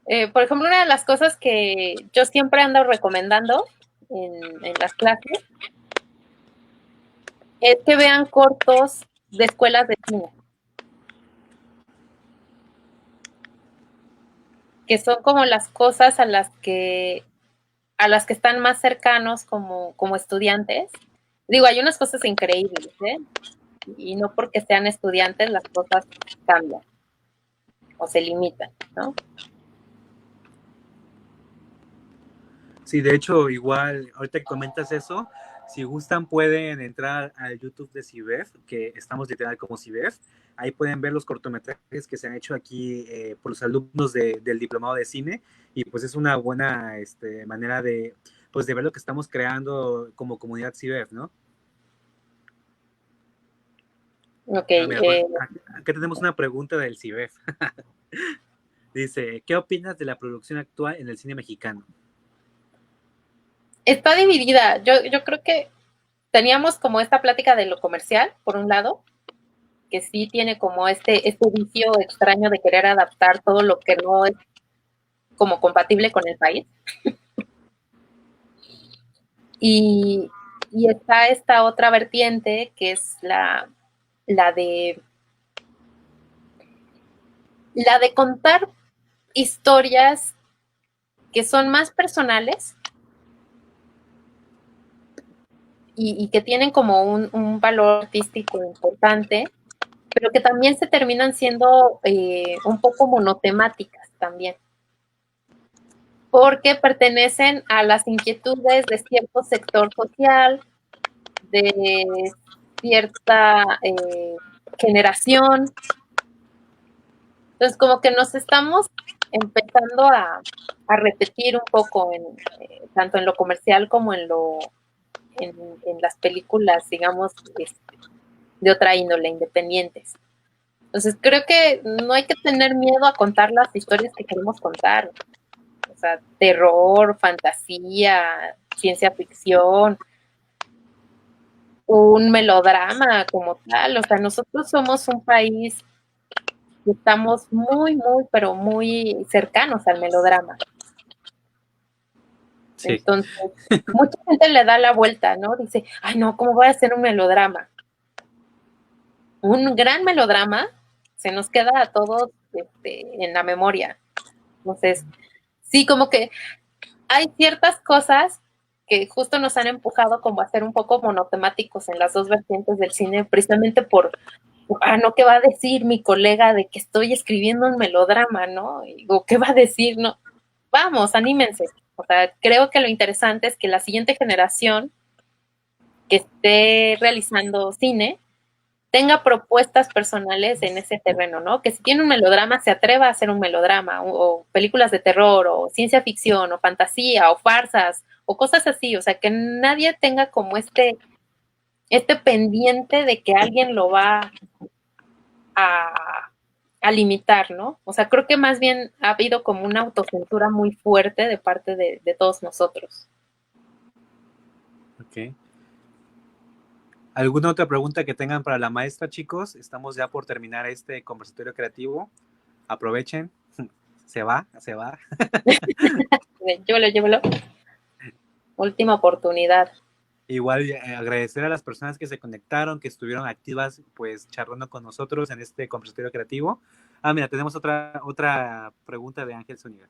Por ejemplo, una de las cosas que yo siempre ando recomendando en las clases es que vean cortos de escuelas de cine, que son como las cosas a las que están más cercanos como estudiantes. Digo, hay unas cosas increíbles, ¿eh? Y no porque sean estudiantes las cosas cambian o se limitan, ¿no? Sí, de hecho, igual, ahorita que comentas eso, si gustan pueden entrar al YouTube de CIBEF, que estamos literal como CIBEF. Ahí pueden ver los cortometrajes que se han hecho aquí por los alumnos del diplomado de cine y pues es una buena manera pues, de ver lo que estamos creando como comunidad CIBEF, ¿no? Ok, Mira, acá tenemos una pregunta del CIBEF. Dice, ¿qué opinas de la producción actual en el cine mexicano? está dividida. Yo creo que teníamos como esta plática de lo comercial, por un lado, que sí tiene como este vicio extraño de querer adaptar todo lo que no es como compatible con el país. Y, y está esta otra vertiente que es la de la de contar historias que son más personales y que tienen como un valor artístico importante, pero que también se terminan siendo un poco monotemáticas también, porque pertenecen a las inquietudes de cierto sector social, de cierta generación. Entonces, como que nos estamos empezando a repetir un poco tanto en lo comercial como en las películas, digamos, de otra índole, independientes. Entonces, creo que no hay que tener miedo a contar las historias que queremos contar. O sea, terror, fantasía, ciencia ficción, un melodrama como tal. O sea, nosotros somos un país que estamos muy, muy, pero muy cercanos al melodrama. Sí. Entonces, mucha gente le da la vuelta, ¿no? Dice, ay, no, ¿cómo voy a hacer un melodrama? Un gran melodrama se nos queda a todos en la memoria. Entonces, sí, como que hay ciertas cosas que justo nos han empujado como a ser un poco monotemáticos en las dos vertientes del cine, precisamente por, ¿no? ¿Qué va a decir mi colega de que estoy escribiendo un melodrama, no? O ¿qué va a decir? No, vamos, anímense. O sea, creo que lo interesante es que la siguiente generación que esté realizando cine tenga propuestas personales en ese terreno, ¿no? Que si tiene un melodrama, se atreva a hacer un melodrama, o películas de terror, o ciencia ficción, o fantasía, o farsas, o cosas así. O sea, que nadie tenga como este pendiente de que alguien lo va a limitar, ¿no? O sea, creo que más bien ha habido como una autocensura muy fuerte de parte de todos nosotros. Ok. ¿Alguna otra pregunta que tengan para la maestra, chicos? Estamos ya por terminar este conversatorio creativo. Aprovechen. Se va, se va. Llévelo, llévelo. Última oportunidad. Igual agradecer a las personas que se conectaron, que estuvieron activas, pues charlando con nosotros en este conversatorio creativo. Mira, tenemos otra pregunta de Ángel Zúñiga.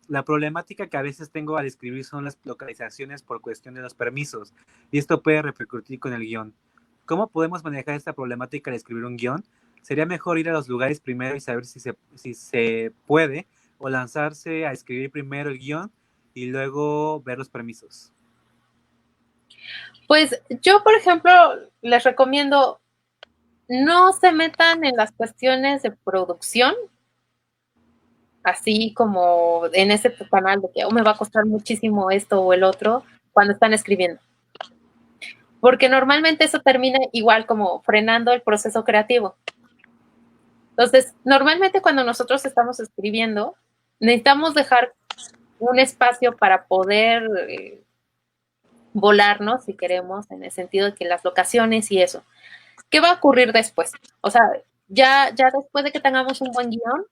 La problemática que a veces tengo al escribir son las localizaciones por cuestión de los permisos, y esto puede repercutir con el guión. ¿Cómo podemos manejar esta problemática al escribir un guión? ¿Sería mejor ir a los lugares primero y saber si se puede, o lanzarse a escribir primero el guión y luego ver los permisos? Pues yo, por ejemplo, les recomiendo no se metan en las cuestiones de producción, así como en ese canal de que me va a costar muchísimo esto o el otro cuando están escribiendo. Porque normalmente eso termina igual como frenando el proceso creativo. Entonces, normalmente cuando nosotros estamos escribiendo, necesitamos dejar un espacio para poder volarnos, si queremos, en el sentido de que las locaciones y eso. ¿Qué va a ocurrir después? O sea, ya después de que tengamos un buen guión,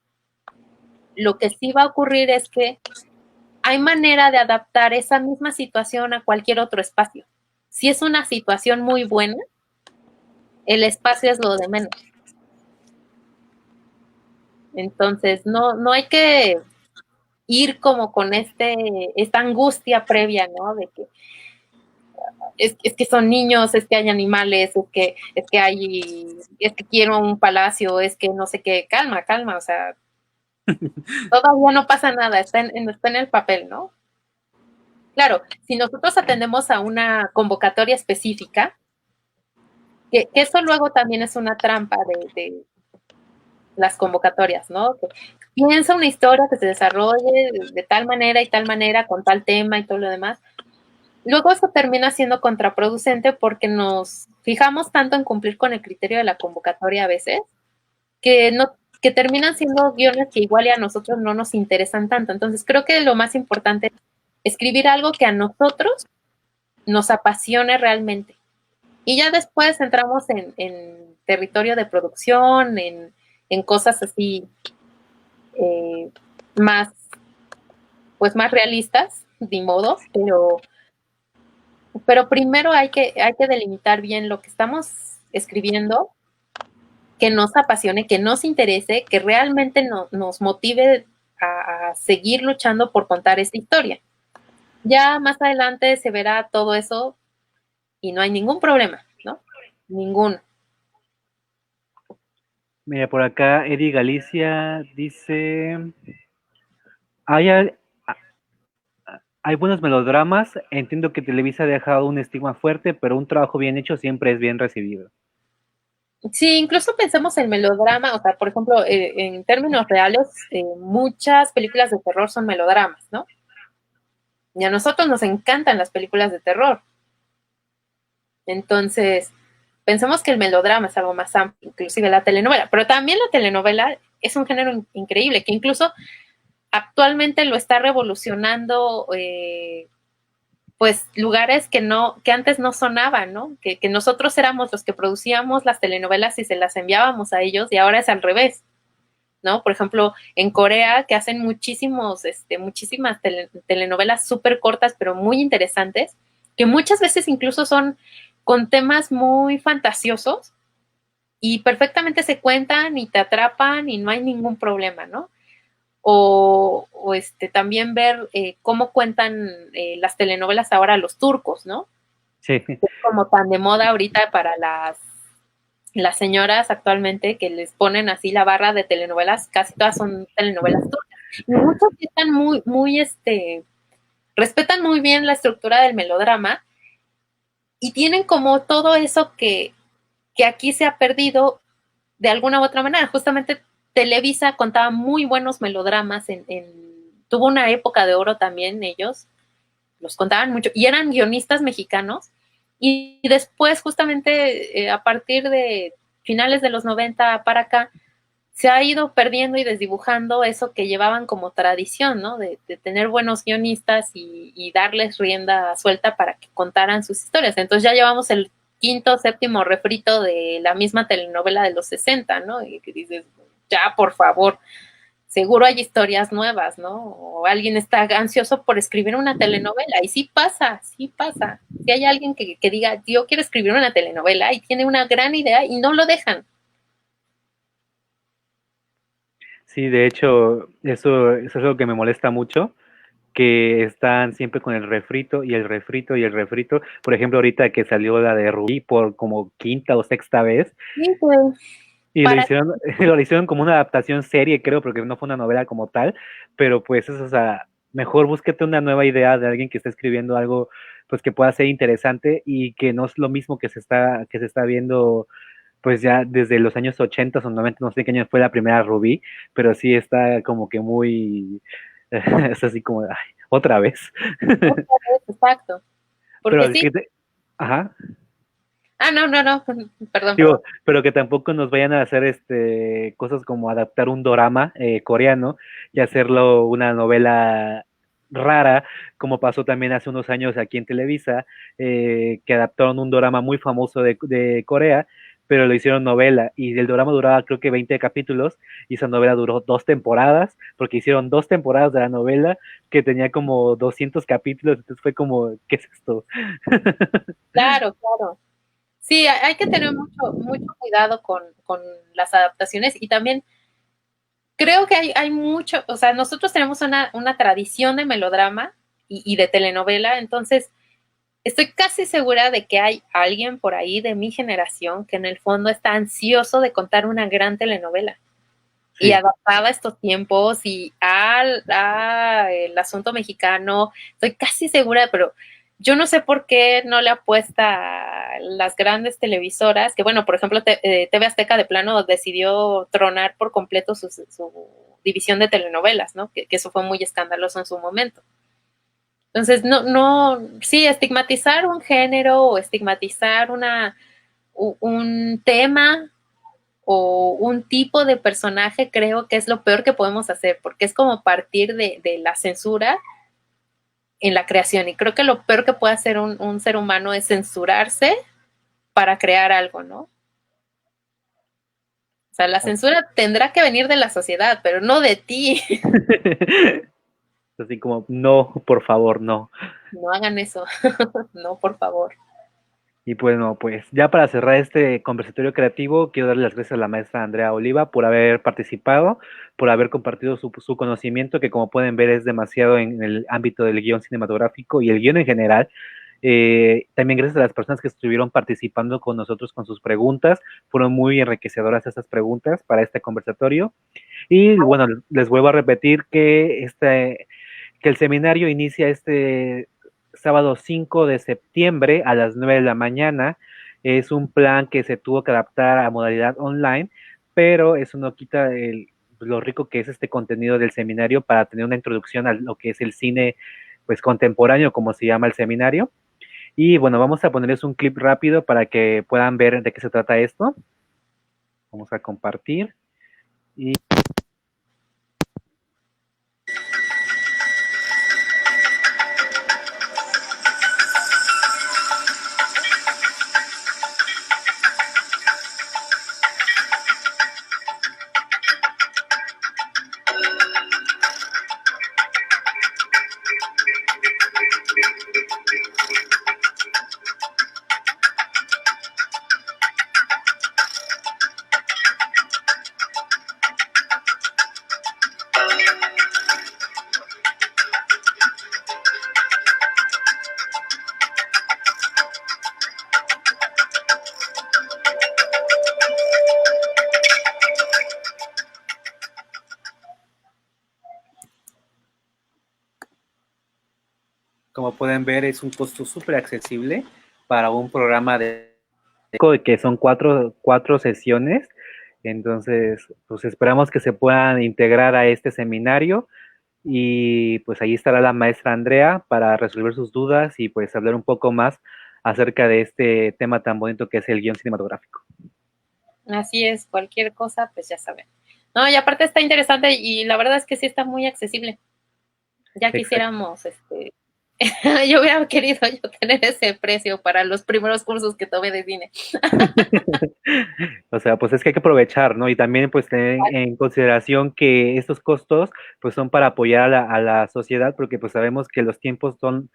lo que sí va a ocurrir es que hay manera de adaptar esa misma situación a cualquier otro espacio. Si es una situación muy buena, el espacio es lo de menos. Entonces, no hay que ir como con esta angustia previa, ¿no? De que es que son niños, es que hay animales, es que quiero un palacio, es que no sé qué, calma, o sea, todavía no pasa nada, está en el papel, ¿no? Claro, si nosotros atendemos a una convocatoria específica, que eso luego también es una trampa de las convocatorias, ¿no? Que piensa una historia que se desarrolle de tal manera y tal manera, con tal tema y todo lo demás. Luego eso termina siendo contraproducente porque nos fijamos tanto en cumplir con el criterio de la convocatoria a veces, que terminan siendo guiones que igual y a nosotros no nos interesan tanto. Entonces creo que lo más importante es escribir algo que a nosotros nos apasione realmente. Y ya después entramos en territorio de producción, en cosas así más, pues más realistas, de modo, pero primero hay que delimitar bien lo que estamos escribiendo, que nos apasione, que nos interese, que realmente nos motive a seguir luchando por contar esta historia. Ya más adelante se verá todo eso y no hay ningún problema, ¿no? Ninguno. Mira, por acá Eddie Galicia dice, hay, hay buenos melodramas, entiendo que Televisa ha dejado un estigma fuerte, pero un trabajo bien hecho siempre es bien recibido. Sí, incluso pensemos en melodrama, o sea, por ejemplo, en términos reales, muchas películas de terror son melodramas, ¿no? Y a nosotros nos encantan las películas de terror. Entonces, pensemos que el melodrama es algo más amplio, inclusive la telenovela, pero también la telenovela es un género increíble, que incluso actualmente lo está revolucionando, pues lugares que antes no sonaban, ¿no? Que nosotros éramos los que producíamos las telenovelas y se las enviábamos a ellos, y ahora es al revés, ¿no? Por ejemplo, en Corea, que hacen muchísimas telenovelas súper cortas, pero muy interesantes, que muchas veces incluso son con temas muy fantasiosos y perfectamente se cuentan y te atrapan y no hay ningún problema, ¿no? también ver cómo cuentan las telenovelas ahora los turcos, ¿no? Sí, Como tan de moda ahorita para las señoras actualmente que les ponen así la barra de telenovelas, casi todas son telenovelas turcas. Y muchos sí están respetan muy bien la estructura del melodrama y tienen como todo eso que aquí se ha perdido de alguna u otra manera. Justamente Televisa contaba muy buenos melodramas tuvo una época de oro también ellos, los contaban mucho, y eran guionistas mexicanos, y después justamente a partir de finales de los 90 para acá, se ha ido perdiendo y desdibujando eso que llevaban como tradición, ¿no? De tener buenos guionistas y darles rienda suelta para que contaran sus historias. Entonces ya llevamos el quinto, séptimo refrito de la misma telenovela de los 60, ¿no? Y que dices, ya, por favor, seguro hay historias nuevas, ¿no? O alguien está ansioso por escribir una telenovela, y sí pasa, sí pasa. Si hay alguien que diga, yo quiero escribir una telenovela y tiene una gran idea y no lo dejan. sí, de hecho, eso es algo que me molesta mucho, que están siempre con el refrito y el refrito y el refrito. Por ejemplo, ahorita que salió la de Rubí por como quinta o sexta vez, Sí, pues, y para lo hicieron como una adaptación serie, creo, porque no fue una novela como tal, pero pues eso, o sea, mejor búsquete una nueva idea de alguien que esté escribiendo algo, pues que pueda ser interesante y que no es lo mismo que se está viendo pues ya desde los años 80 o 90, no sé qué año fue la primera Rubí, pero sí está como que muy, es así como, ay, otra vez. otra vez, exacto. Porque Pero sí, que, ajá, no, no, no, perdón, perdón. digo, pero que tampoco nos vayan a hacer cosas como adaptar un dorama coreano y hacerlo una novela rara, como pasó también hace unos años aquí en Televisa, que adaptaron un dorama muy famoso de Corea, pero lo hicieron novela y el dorama duraba creo que 20 capítulos y esa novela duró 2 temporadas, porque hicieron 2 temporadas de la novela que tenía como 200 capítulos, entonces fue como, ¿qué es esto? Claro, claro. Sí, hay que tener mucho, mucho cuidado con las adaptaciones, y también creo que hay mucho, o sea, nosotros tenemos una tradición de melodrama y de telenovela, entonces estoy casi segura de que hay alguien por ahí de mi generación que en el fondo está ansioso de contar una gran telenovela y Sí. adaptada a estos tiempos y el asunto mexicano. Estoy casi segura, pero yo no sé por qué no le apuesta a las grandes televisoras, que bueno, por ejemplo, TV Azteca de plano decidió tronar por completo su división de telenovelas, ¿no? Que eso fue muy escandaloso en su momento. Entonces, sí, estigmatizar un género o estigmatizar un tema o un tipo de personaje, creo que es lo peor que podemos hacer, porque es como partir de la censura en la creación. Y creo que lo peor que puede hacer un ser humano es censurarse para crear algo, ¿no? O sea, la censura tendrá que venir de la sociedad, pero no de ti. Así como, no, por favor, no. No hagan eso. No, por favor. Y bueno, pues ya para cerrar este conversatorio creativo, quiero darle las gracias a la maestra Andrea Oliva por haber participado, por haber compartido su conocimiento, que como pueden ver es demasiado en el ámbito del guión cinematográfico y el guión en general. También gracias a las personas que estuvieron participando con nosotros con sus preguntas, fueron muy enriquecedoras esas preguntas para este conversatorio. Y bueno, les vuelvo a repetir que el seminario inicia este sábado 5 de septiembre a las 9 de la mañana. Es un plan que se tuvo que adaptar a modalidad online, pero eso no quita lo rico que es este contenido del seminario para tener una introducción a lo que es el cine pues contemporáneo, como se llama el seminario. Y bueno, vamos a ponerles un clip rápido para que puedan ver de qué se trata esto. Vamos a compartir. Y Como pueden ver, es un costo súper accesible para un programa de que son cuatro sesiones. Entonces, pues esperamos que se puedan integrar a este seminario y pues ahí estará la maestra Andrea para resolver sus dudas y pues hablar un poco más acerca de este tema tan bonito que es el guión cinematográfico. Así es, cualquier cosa, pues ya saben. No, y aparte está interesante y la verdad es que sí está muy accesible. Ya Exacto. quisiéramos, yo hubiera querido yo tener ese precio para los primeros cursos que tomé de cine. O sea, pues es que hay que aprovechar, ¿no? Y también pues tener en consideración que estos costos pues son para apoyar a la sociedad porque pues sabemos que los tiempos son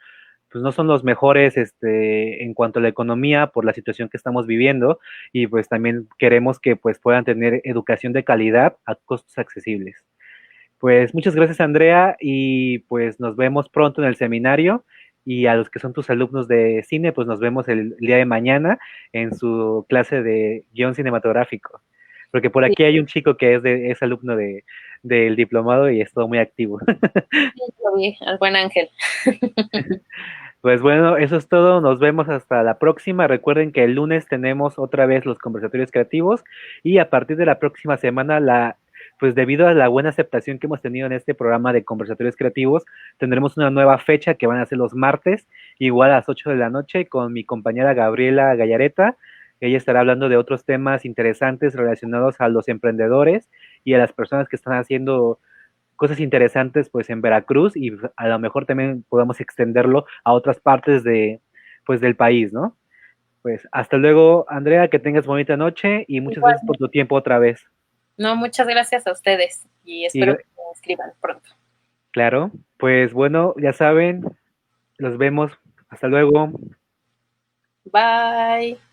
pues no son los mejores en cuanto a la economía por la situación que estamos viviendo y pues también queremos que pues puedan tener educación de calidad a costos accesibles. Pues muchas gracias Andrea y pues nos vemos pronto en el seminario y a los que son tus alumnos de cine pues nos vemos el día de mañana en su clase de guión cinematográfico. Porque por Sí, aquí hay un chico que es alumno del diplomado y es todo muy activo. lo vi, al buen Ángel. Pues bueno, eso es todo. Nos vemos hasta la próxima. Recuerden que el lunes tenemos otra vez los conversatorios creativos y a partir de la próxima semana, pues debido a la buena aceptación que hemos tenido en este programa de conversatorios creativos, tendremos una nueva fecha que van a ser los martes, igual a las 8 de la noche, con mi compañera Gabriela Gallareta. Ella estará hablando de otros temas interesantes relacionados a los emprendedores y a las personas que están haciendo cosas interesantes pues en Veracruz y a lo mejor también podamos extenderlo a otras partes pues del país, ¿no? Pues hasta luego, Andrea, que tengas bonita noche y muchas Igual, gracias por tu tiempo otra vez. no, muchas gracias a ustedes y Y espero que me escriban pronto. claro, pues bueno, ya saben, los vemos. Hasta luego. Bye.